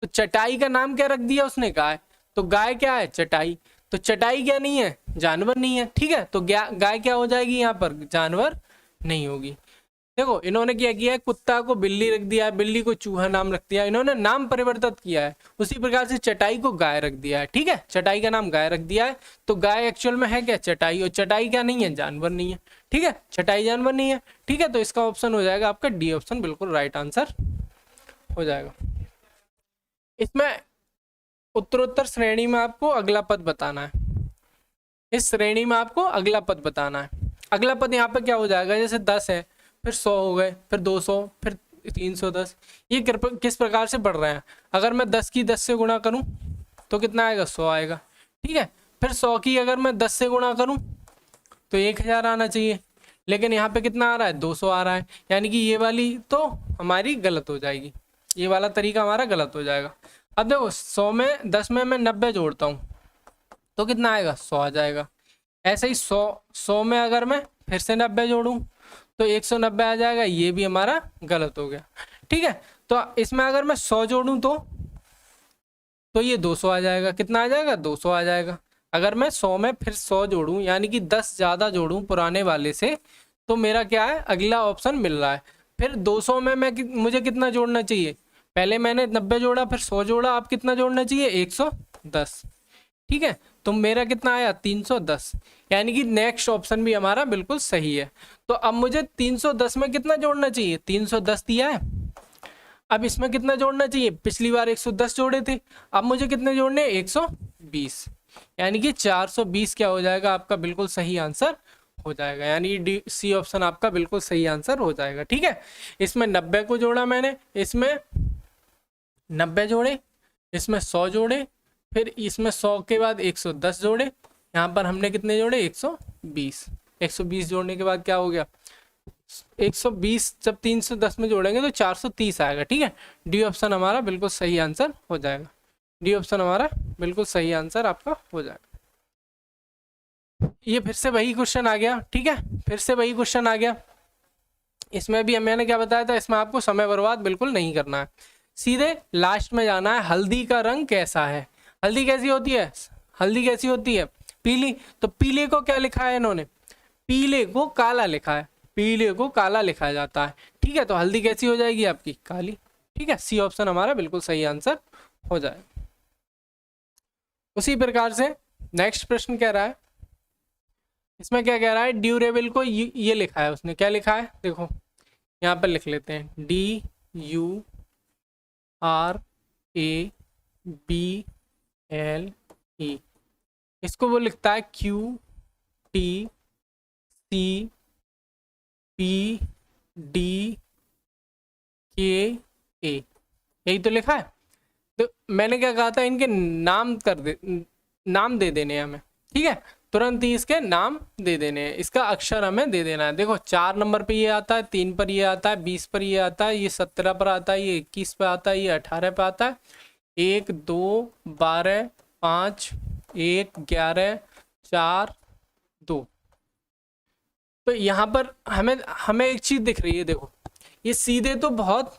तो चटाई का नाम क्या रख दिया उसने, गाय। तो गाय क्या है, चटाई। तो चटाई क्या नहीं है, जानवर नहीं है। ठीक है, तो गाय क्या हो जाएगी यहाँ पर, जानवर नहीं होगी। देखो इन्होंने क्या किया है, कुत्ता को बिल्ली रख दिया है, बिल्ली को चूहा नाम रख दिया है, इन्होंने नाम परिवर्तित किया है। उसी प्रकार से चटाई को गाय रख दिया है। ठीक है, चटाई का नाम गाय रख दिया है, तो गाय एक्चुअल में है क्या, चटाई। और चटाई क्या नहीं है, जानवर नहीं है। ठीक है, चटाई जानवर नहीं है। ठीक है, तो इसका ऑप्शन हो जाएगा आपका डी ऑप्शन, बिल्कुल राइट आंसर हो जाएगा। इसमें उत्तरोत्तर श्रेणी में आपको अगला पद बताना है। इस श्रेणी में आपको अगला पद बताना है। अगला पद यहाँ पे क्या हो जाएगा, जैसे 10 है, फिर 100 हो गए, फिर 200, फिर 310। ये किस प्रकार से बढ़ रहे हैं। अगर मैं 10 की 10 से गुणा करूं तो कितना आएगा, 100 आएगा। ठीक है, फिर 100 की अगर मैं 10 से गुणा करूं तो 1000 आना चाहिए, लेकिन यहाँ पे कितना आ रहा है, 200 आ रहा है। यानी कि ये वाली तो हमारी गलत हो जाएगी, ये वाला तरीका हमारा गलत हो जाएगा। अब देखो 100 में 10 में मैं 90 जोड़ता हूँ तो कितना आएगा, 100 आ जाएगा। ऐसे ही 100 में अगर मैं फिर से 90 जोड़ूं तो 190 आ जाएगा, ये भी हमारा गलत हो गया। ठीक है, तो इसमें अगर मैं 100 जोड़ूं तो ये 200 आ जाएगा। कितना आ जाएगा, 200 आ जाएगा। अगर मैं 100 में फिर 100 जोड़ूं यानी कि 10 ज़्यादा जोड़ूं पुराने वाले से, तो मेरा क्या है, अगला ऑप्शन मिल रहा है। फिर 200 में मुझे कितना जोड़ना चाहिए, पहले मैंने 90 जोड़ा, फिर 100 जोड़ा, अब कितना जोड़ना चाहिए, 110। ठीक है, तो मेरा कितना आया, 310। यानी कि नेक्स्ट ऑप्शन भी हमारा बिल्कुल सही है। तो अब मुझे 310 में कितना जोड़ना चाहिए, 310 दिया है। अब इसमें कितना जोड़ना चाहिए, पिछली बार 110 जोड़े थे, अब मुझे कितने जोड़ने, 120। यानी कि 420 क्या हो जाएगा आपका, बिल्कुल सही आंसर हो जाएगा। यानी डी सी ऑप्शन आपका बिल्कुल सही आंसर हो जाएगा। ठीक है, इसमें 90 को जोड़ा मैंने, इसमें 90 जोड़े, इसमें 100 जोड़े, फिर इसमें 100 के बाद 110 जोड़े, यहाँ पर हमने कितने जोड़े, 120। 120 जोड़ने के बाद क्या हो गया, 120 जब 310 में जोड़ेंगे तो 430 आएगा। ठीक है, डी ऑप्शन हमारा बिल्कुल सही आंसर हो जाएगा। डी ऑप्शन हमारा बिल्कुल सही आंसर आपका हो जाएगा। ये फिर से वही क्वेश्चन आ गया। ठीक है, फिर से वही क्वेश्चन आ गया। इसमें भी मैंने क्या बताया था, इसमें आपको समय बर्बाद बिल्कुल नहीं करना है, सीधे लास्ट में जाना है। हल्दी का रंग कैसा है, हल्दी कैसी होती है, हल्दी कैसी होती है, पीली। तो पीले को क्या लिखा है इन्होंने, पीले को काला लिखा है, पीले को काला लिखा जाता है। ठीक है, तो हल्दी कैसी हो जाएगी आपकी, काली। ठीक है, सी ऑप्शन हमारा बिल्कुल सही आंसर हो जाएगा। उसी प्रकार से नेक्स्ट प्रश्न कह रहा है, इसमें क्या कह रहा है, ड्यूरेबल को ये लिखा है उसने, क्या लिखा है, देखो यहाँ पर लिख लेते हैं, DURABLE। इसको वो लिखता है QTCPDA। यही तो लिखा है। तो मैंने क्या कहा था, इनके नाम दे देने हैं हमें। ठीक है, तुरंत ही इसके नाम दे देने हैं, इसका अक्षर हमें दे देना है। देखो 4 नंबर पे ये आता है, 3 पर ये आता है, 20 पर ये आता है, ये 17 पर आता है, ये 21 पे आता है, ये 18 पे आता है, 1 2 12 5 1 11 4 2। तो यहाँ पर हमें एक चीज दिख रही है, देखो ये सीधे तो बहुत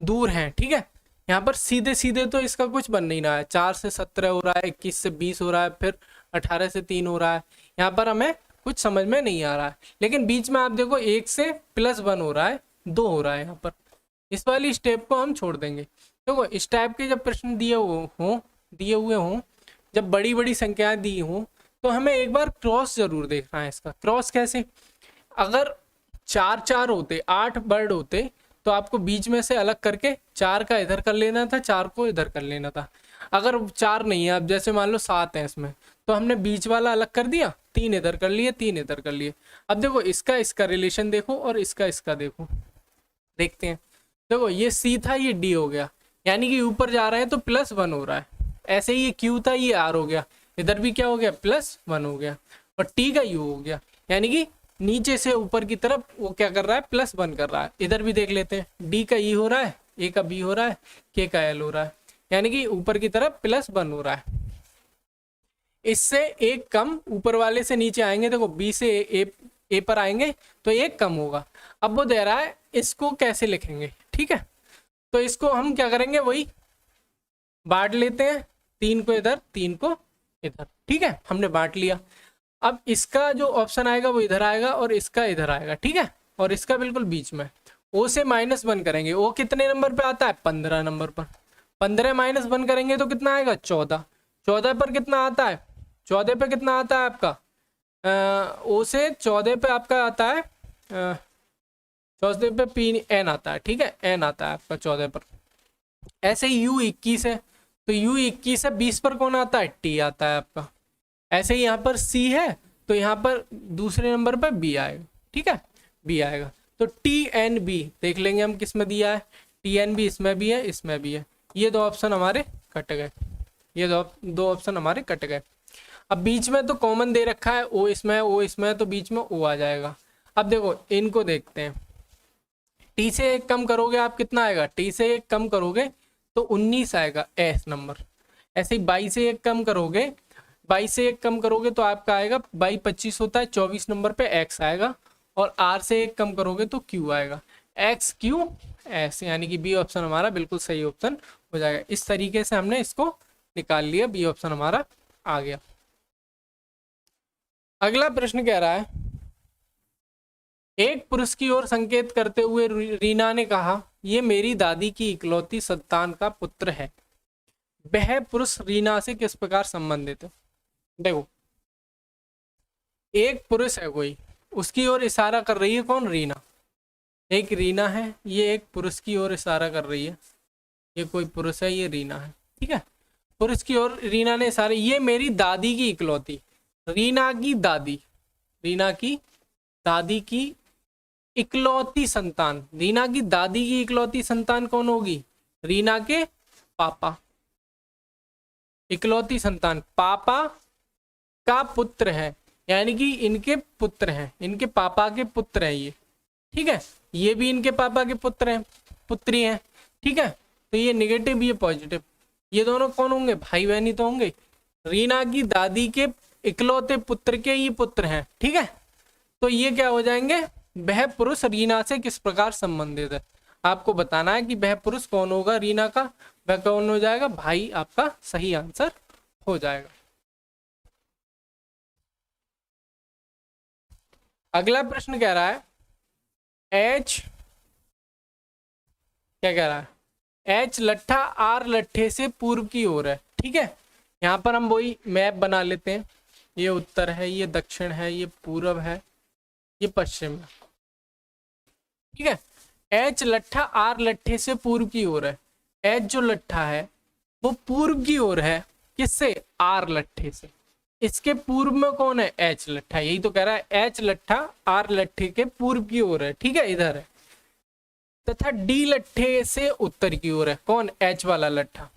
दूर हैं। ठीक है, यहाँ पर सीधे सीधे तो इसका कुछ बन नहीं रहा है। 4 से 17 हो रहा है, 21 से 20 हो रहा है, फिर 18 से 3 हो रहा है। यहाँ पर हमें कुछ समझ में नहीं आ रहा है। लेकिन बीच में आप देखो 1 से +1 हो रहा है, 2 हो रहा है। यहाँ पर इस वाली स्टेप को हम छोड़ देंगे। देखो इस टाइप के जब प्रश्न दिए हुए हों, जब बड़ी बड़ी संख्याएं दी हों, तो हमें एक बार क्रॉस जरूर देखना है। इसका क्रॉस कैसे, अगर 4 4 होते, 8 वर्ड होते, तो आपको बीच में से अलग करके 4 का इधर कर लेना था, 4 को इधर कर लेना था। अगर 4 नहीं है, अब जैसे मान लो 7 है इसमें, तो हमने बीच वाला अलग कर दिया, 3 इधर कर लिए, 3 इधर कर लिए। अब देखो इसका रिलेशन देखो और इसका देखो, देखते हैं। देखो ये C था, ये D हो गया, यानी कि ऊपर जा रहे हैं तो +1 हो रहा है। ऐसे ही ये Q था, ये R हो गया, इधर भी क्या हो गया, +1 हो गया। और T का U हो गया, यानी कि नीचे से ऊपर की तरफ वो क्या कर रहा है, +1 कर रहा है। इधर भी देख लेते हैं, D का E हो रहा है, A का B हो रहा है, K का L हो रहा है, यानी कि ऊपर की तरफ +1 हो रहा है। इससे एक कम ऊपर वाले से नीचे आएंगे, देखो B से A पर आएंगे तो एक कम होगा। अब वो दे रहा है, इसको कैसे लिखेंगे, ठीक है। तो इसको हम क्या करेंगे, वही बांट लेते हैं, 3 को इधर 3 को इधर, ठीक है, हमने बांट लिया। अब इसका जो ऑप्शन आएगा वो इधर आएगा और इसका इधर आएगा, ठीक है, और इसका बिल्कुल बीच में। O से -1 करेंगे, O कितने नंबर पे आता है, 15 नंबर पर। 15 -1 करेंगे तो कितना आएगा, 14। 14 पर कितना आता है, 14 पे कितना आता है आपका, O से 14 पे आपका आता है 14 पे N आता है, ठीक है, N आता है आपका 14 पर। ऐसे ही U 21 है, तो U 21 है, 20 पर कौन आता है, T आता है आपका। ऐसे ही यहाँ पर C है, तो यहाँ पर दूसरे नंबर पर B आएगा, ठीक है, B आएगा। तो TNB देख लेंगे हम किस में दिया है, TNB इसमें भी है, इसमें भी है। ये दो ऑप्शन हमारे कट गए, ये दो ऑप्शन हमारे कट गए। अब बीच में तो कॉमन दे रखा है, O इसमें है, O इसमें है, तो बीच में O आ जाएगा। अब देखो इनको देखते हैं, T से 1 कम करोगे आप, कितना आएगा, T से 1 कम करोगे तो 19 आएगा S नंबर। ऐसे ही 22 से 1 कम करोगे, 22 से 1 कम करोगे तो आपका आएगा, 22 25 होता है, 24 नंबर पे X आएगा। और R से 1 कम करोगे तो Q आएगा, X Q S, यानी कि B ऑप्शन हमारा बिल्कुल सही ऑप्शन हो जाएगा। इस तरीके से हमने इसको निकाल लिया, B ऑप्शन हमारा आ गया। अगला प्रश्न कह रहा है, एक पुरुष की ओर संकेत करते हुए रीना ने कहा, ये मेरी दादी की इकलौती संतान का पुत्र है। वह पुरुष रीना से किस प्रकार संबंधित है। देखो एक पुरुष है कोई, उसकी ओर इशारा कर रही है कौन, रीना। एक रीना है, ये एक पुरुष की ओर इशारा कर रही है, ये कोई पुरुष है, ये रीना है, ठीक है। पुरुष की ओर रीना ने इशारा, ये मेरी दादी की इकलौती, रीना की दादी, रीना की दादी की इकलौती संतान। रीना की दादी की इकलौती संतान कौन होगी, रीना के पापा। इकलौती संतान पापा का पुत्र है, यानी कि इनके पुत्र हैं, इनके पापा के पुत्र हैं ये, ठीक है। ये भी इनके पापा के पुत्र हैं, पुत्री हैं, ठीक है। तो ये नेगेटिव, ये पॉजिटिव, ये दोनों कौन होंगे, भाई बहनी तो होंगे। रीना की दादी के इकलौते पुत्र के ये पुत्र हैं, ठीक है। तो ये क्या हो जाएंगे, वह पुरुष रीना से किस प्रकार संबंधित है। आपको बताना है कि वह पुरुष कौन होगा रीना का, वह कौन हो जाएगा, भाई आपका सही आंसर हो जाएगा। अगला प्रश्न कह रहा है, H क्या कह रहा है, H लट्ठा R लट्ठे से पूर्व की ओर है, ठीक है। यहाँ पर हम वही मैप बना लेते हैं, ये उत्तर है, ये दक्षिण है, ये पूर्व है, ये पश्चिम है, ठीक है। H लट्ठा R लट्ठे से पूर्व की ओर है। H जो लट्ठा है वो पूर्व की ओर है, किससे, R लट्ठे से। इसके पूर्व में कौन है, H लट्ठा, यही तो कह रहा है, H लट्ठा R लट्ठे के पूर्व की ओर है, ठीक है, इधर है। तथा D लट्ठे से उत्तर की ओर है, कौन, H वाला लट्ठा।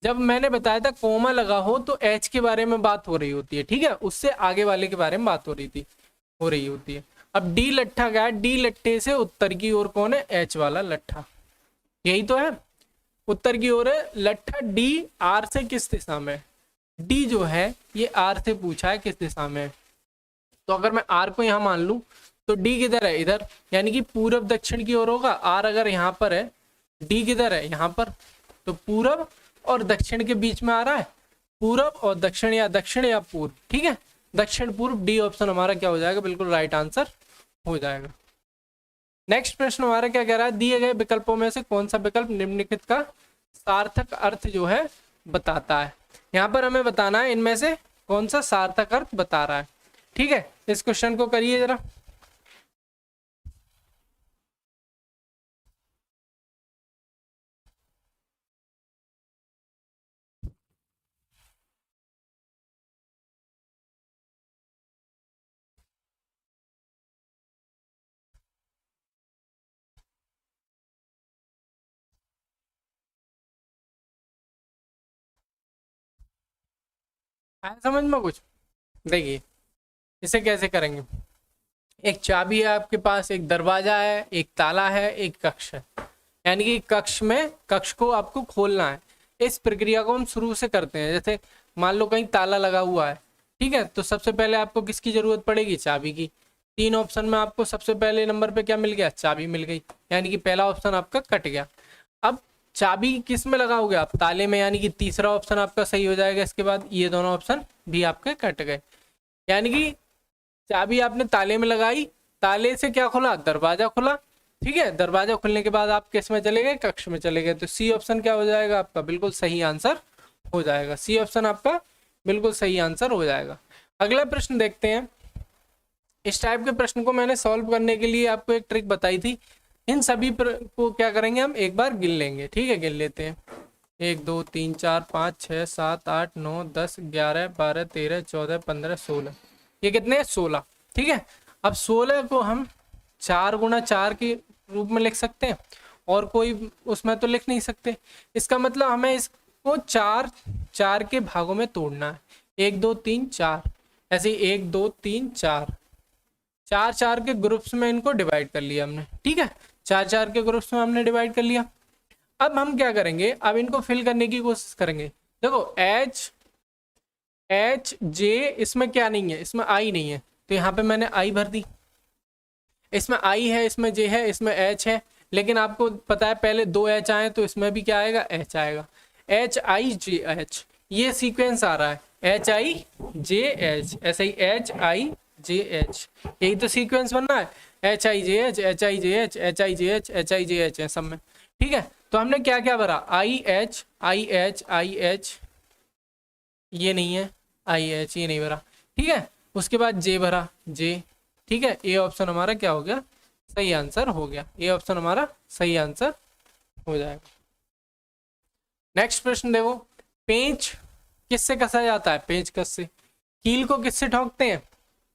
जब मैंने बताया था कोमा लगा हो तो H के बारे में बात हो रही होती है, ठीक है, उससे आगे वाले के बारे में बात हो रही होती है। अब D लट्ठा क्या है, D लट्ठे से उत्तर की ओर कौन है, H वाला लट्ठा, यही तो है, उत्तर की ओर है। लट्ठा D R से किस दिशा में, D जो है ये R से पूछा है किस दिशा में। तो अगर मैं R को यहाँ मान लूं तो D किधर है, इधर, यानी कि पूरब दक्षिण की ओर होगा। R अगर यहाँ पर है, D किधर है, यहाँ पर, तो पूरब और दक्षिण के बीच में आ रहा है, पूरब और दक्षिण, या दक्षिण या पूर्व, ठीक है, दक्षिण पूर्व। D ऑप्शन हमारा क्या हो जाएगा, बिल्कुल राइट आंसर हो जाएगा। नेक्स्ट प्रश्न हमारा क्या कह रहा है, दिए गए विकल्पों में से कौन सा विकल्प निम्नलिखित का सार्थक अर्थ जो है बताता है। यहाँ पर हमें बताना है इनमें से कौन सा सार्थक अर्थ बता रहा है, ठीक है। इस क्वेश्चन को करिए जरा। आया समझ में कुछ? देखिए इसे कैसे करेंगे। एक चाबी है आपके पास, एक दरवाजा है, एक ताला है, एक कक्ष है। यानी कि कक्ष को आपको खोलना है। इस प्रक्रिया को हम शुरू से करते हैं। जैसे मान लो कहीं ताला लगा हुआ है, ठीक है, तो सबसे पहले आपको किसकी जरूरत पड़ेगी? चाबी की। 3 ऑप्शन में आपको सबसे पहले नंबर पे क्या मिल गया? चाबी मिल गई। यानी कि पहला ऑप्शन आपका कट गया। अब चाबी किस में लगाओगे आप? ताले में, यानी कि तीसरा ऑप्शन आपका सही हो जाएगा। इसके बाद ये दोनों ऑप्शन भी आपके कट गए। यानी कि चाबी आपने ताले में लगाई, ताले से क्या खुला? दरवाजा खुला। ठीक है, दरवाजा खुलने के बाद आप किस में चले गए? कक्ष में चले गए। तो सी ऑप्शन क्या हो जाएगा आपका? बिल्कुल सही आंसर हो जाएगा। सी ऑप्शन आपका बिल्कुल सही आंसर हो जाएगा। अगला प्रश्न देखते हैं। इस टाइप के प्रश्न को मैंने सॉल्व करने के लिए आपको एक ट्रिक बताई थी। इन सभी को क्या करेंगे हम? एक बार गिन लेंगे। ठीक है, गिन लेते हैं। 1 2 3 4 5 6 7 8 9 10 11 12 13 14 15 16। ये कितने हैं? 16। ठीक है, अब 16 को हम 4 गुणा 4 के रूप में लिख सकते हैं, और कोई उसमें तो लिख नहीं सकते। इसका मतलब हमें इसको 4 के भागों में तोड़ना है। 1 2 3 4, ऐसे ही 1 2 3 4, 4 के ग्रुप्स में इनको डिवाइड कर लिया हमने। ठीक है, 4 के ग्रुप्स में हमने डिवाइड कर लिया। अब हम क्या करेंगे? अब इनको फिल करने की कोशिश करेंगे। देखो एच जे, इसमें क्या नहीं है? इसमें आई नहीं है, तो यहाँ पे मैंने आई भर दी। इसमें आई है, इसमें जे है, इसमें एच है। लेकिन आपको पता है पहले 2 एच आए, तो इसमें भी क्या आएगा? एच आएगा। एच आई जे एच, ये सीक्वेंस आ रहा है। एच आई जे एच, ऐसे ही एच आई जे एच, यही तो सीक्वेंस बनना है। H I J H, H I J H, H I J H, H I J H है सब में। ठीक है, तो हमने क्या क्या भरा? I H I H I H, ये नहीं है। आई एच, ये नहीं भरा। ठीक है, उसके बाद जे भरा, जे। ठीक है, ए ऑप्शन हमारा क्या हो गया? सही आंसर हो गया। ए ऑप्शन हमारा सही आंसर हो जाएगा। नेक्स्ट प्रश्न देखो। पेंच किससे कसा जाता है? पेंच कस से। कील को किससे ठोकते हैं?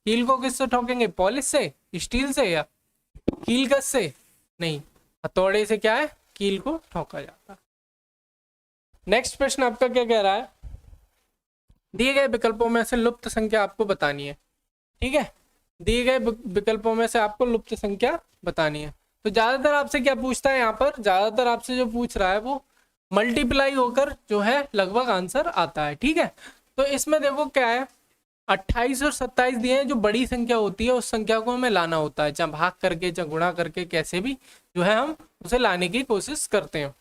कील को किससे ठोकेंगे? पॉलिश से, स्टील से, या कील कस से? नहीं, हथौड़े से क्या है? कील को ठोका जाता है। नेक्स्ट प्रश्न आपका क्या कह रहा है? दिए गए विकल्पों में से लुप्त संख्या आपको बतानी है। ठीक है, दिए गए विकल्पों में से आपको लुप्त संख्या बतानी है। तो ज्यादातर आपसे क्या पूछता है यहाँ पर? ज्यादातर आपसे जो पूछ रहा है वो मल्टीप्लाई होकर जो है लगभग आंसर आता है। ठीक है, तो इसमें देखो क्या है, 28 और 27 दिए हैं। जो बड़ी संख्या होती है उस संख्या को हमें लाना होता है, चाहे भाग करके चाहे गुणा करके, कैसे भी जो है हम उसे लाने की कोशिश करते हैं।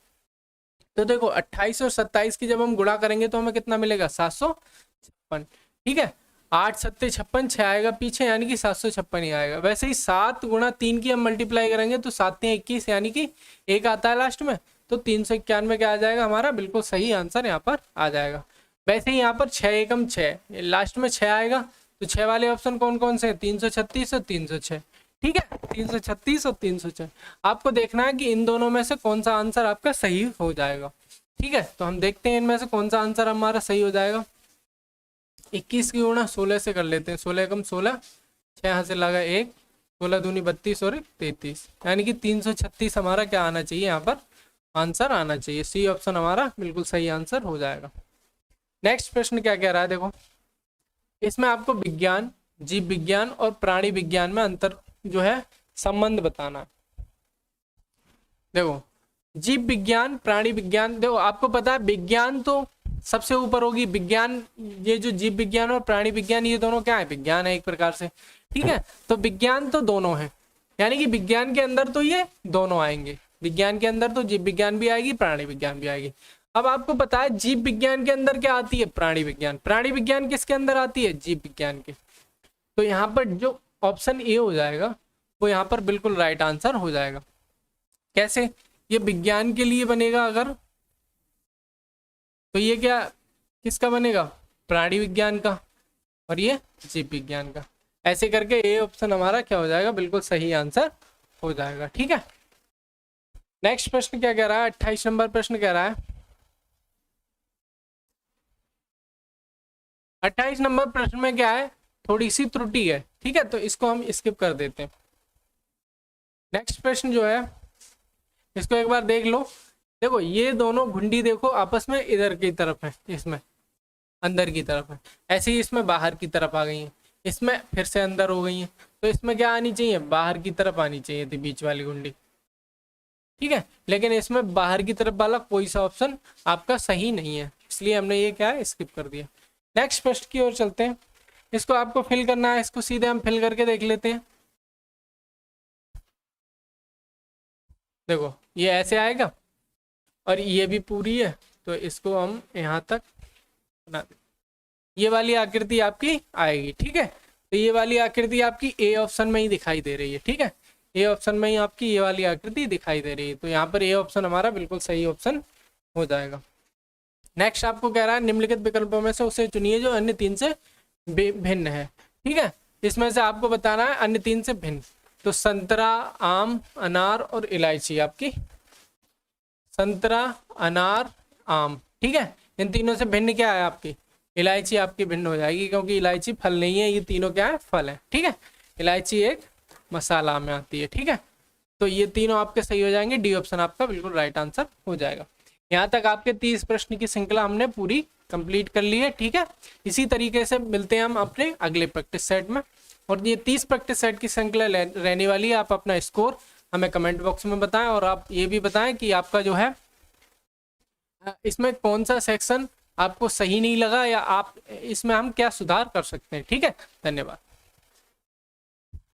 तो देखो 28 और 27 की जब हम गुणा करेंगे तो हमें कितना मिलेगा? 756। ठीक है, 8 सत्ते 56, 6 आएगा पीछे, यानी कि 756 ही आएगा। वैसे ही 7 गुणा 3 की हम मल्टीप्लाई करेंगे तो 7 3 21, यानी कि 1 आता है लास्ट में, तो 391 क्या आ जाएगा हमारा? बिल्कुल सही आंसर यहाँ पर आ जाएगा। वैसे ही यहाँ पर 6 एकम 6, लास्ट में 6 आएगा, तो 6 वाले ऑप्शन कौन कौन से हैं? 336 और 306। ठीक है, 336 और 306। आपको देखना है कि इन दोनों में से कौन सा आंसर आपका सही हो जाएगा। ठीक है, तो हम देखते हैं इनमें से कौन सा आंसर हमारा सही हो जाएगा। 21 की गुणा 16 से कर लेते हैं। 16 एकम 16, 6 यहाँ से लगा 1, 16 दूनी 32 और 33, यानी कि 336 हमारा क्या आना चाहिए? यहाँ पर आंसर आना चाहिए। सी ऑप्शन हमारा बिल्कुल सही आंसर हो जाएगा। नेक्स्ट प्रश्न क्या कह रहा है? देखो, इसमें आपको विज्ञान, जीव विज्ञान और प्राणी विज्ञान में अंतर जो है संबंध बताना है। देखो, जीव विज्ञान, प्राणी विज्ञान, देखो आपको पता है विज्ञान तो सबसे ऊपर होगी। विज्ञान, ये जो जीव विज्ञान और प्राणी विज्ञान, ये दोनों क्या है? विज्ञान है एक प्रकार से। ठीक है, तो विज्ञान तो दोनों है, यानी कि विज्ञान के अंदर तो ये दोनों आएंगे। विज्ञान के अंदर तो जीव विज्ञान भी आएगी, प्राणी विज्ञान भी आएगी। अब आपको पता है जीव विज्ञान के अंदर क्या आती है? प्राणी विज्ञान। प्राणी विज्ञान किसके अंदर आती है? जीव विज्ञान के। तो यहाँ पर जो ऑप्शन ए हो जाएगा वो यहाँ पर बिल्कुल राइट आंसर हो जाएगा। कैसे? ये विज्ञान के लिए बनेगा अगर, तो ये क्या किसका बनेगा? प्राणी विज्ञान का, और ये जीव विज्ञान का। ऐसे करके ए ऑप्शन हमारा क्या हो जाएगा? बिल्कुल सही आंसर हो जाएगा। ठीक है, नेक्स्ट प्रश्न क्या कह रहा है? 28 नंबर प्रश्न कह रहा है, 28 नंबर प्रश्न में क्या है? थोड़ी सी त्रुटि है। ठीक है, तो इसको हम स्किप कर देते हैं। नेक्स्ट प्रश्न जो है इसको एक बार देख लो। देखो ये दोनों घुंडी देखो आपस में इधर की तरफ है। इसमें अंदर की तरफ है, ऐसे ही इसमें बाहर की तरफ आ गई हैं, इसमें फिर से अंदर हो गई हैं, तो इसमें क्या आनी चाहिए, बाहर की तरफ आनी चाहिए थी बीच वाली कुंडी, ठीक है। लेकिन इसमें बाहर की तरफ वाला कोई सा ऑप्शन आपका सही नहीं है, इसलिए हमने ये क्या है स्किप कर दिया। नेक्स्ट प्रश्न की ओर चलते हैं, इसको आपको फिल करना है, इसको सीधे हम फिल करके देख लेते हैं। देखो ये ऐसे आएगा और ये भी पूरी है, तो इसको हम यहाँ तक बना दें, ये वाली आकृति आपकी आएगी, ठीक है। तो ये वाली आकृति आपकी ए ऑप्शन में ही दिखाई दे रही है, ठीक है, ए ऑप्शन में ही आपकी ये वाली आकृति दिखाई दे रही है, तो यहाँ पर ए ऑप्शन हमारा बिल्कुल सही ऑप्शन हो जाएगा। नेक्स्ट आपको कह रहा है निम्नलिखित विकल्पों में से उसे चुनिए जो अन्य 3 से भिन्न है, ठीक है। इसमें से आपको बताना है अन्य 3 से भिन्न, तो संतरा, आम, अनार और इलायची आपकी, संतरा, अनार, आम, ठीक है। इन तीनों से भिन्न क्या है आपकी, इलायची आपकी भिन्न हो जाएगी, क्योंकि इलायची फल नहीं है, ये तीनों क्या है, फल है, ठीक है। इलायची एक मसाला में आती है, ठीक है। तो ये तीनों आपके सही हो जाएंगे, डी ऑप्शन आपका बिल्कुल राइट आंसर हो जाएगा। यहाँ तक आपके 30 प्रश्न की श्रृंखला हमने पूरी कंप्लीट कर ली है, ठीक है। इसी तरीके से मिलते हैं हम अपने अगले प्रैक्टिस सेट में, और ये 30 प्रैक्टिस सेट की श्रृंखला रहने वाली है। आप अपना स्कोर हमें कमेंट बॉक्स में बताएं, और आप ये भी बताएं कि आपका जो है इसमें कौन सा सेक्शन आपको सही नहीं लगा, या आप इसमें हम क्या सुधार कर सकते हैं, ठीक है। धन्यवाद।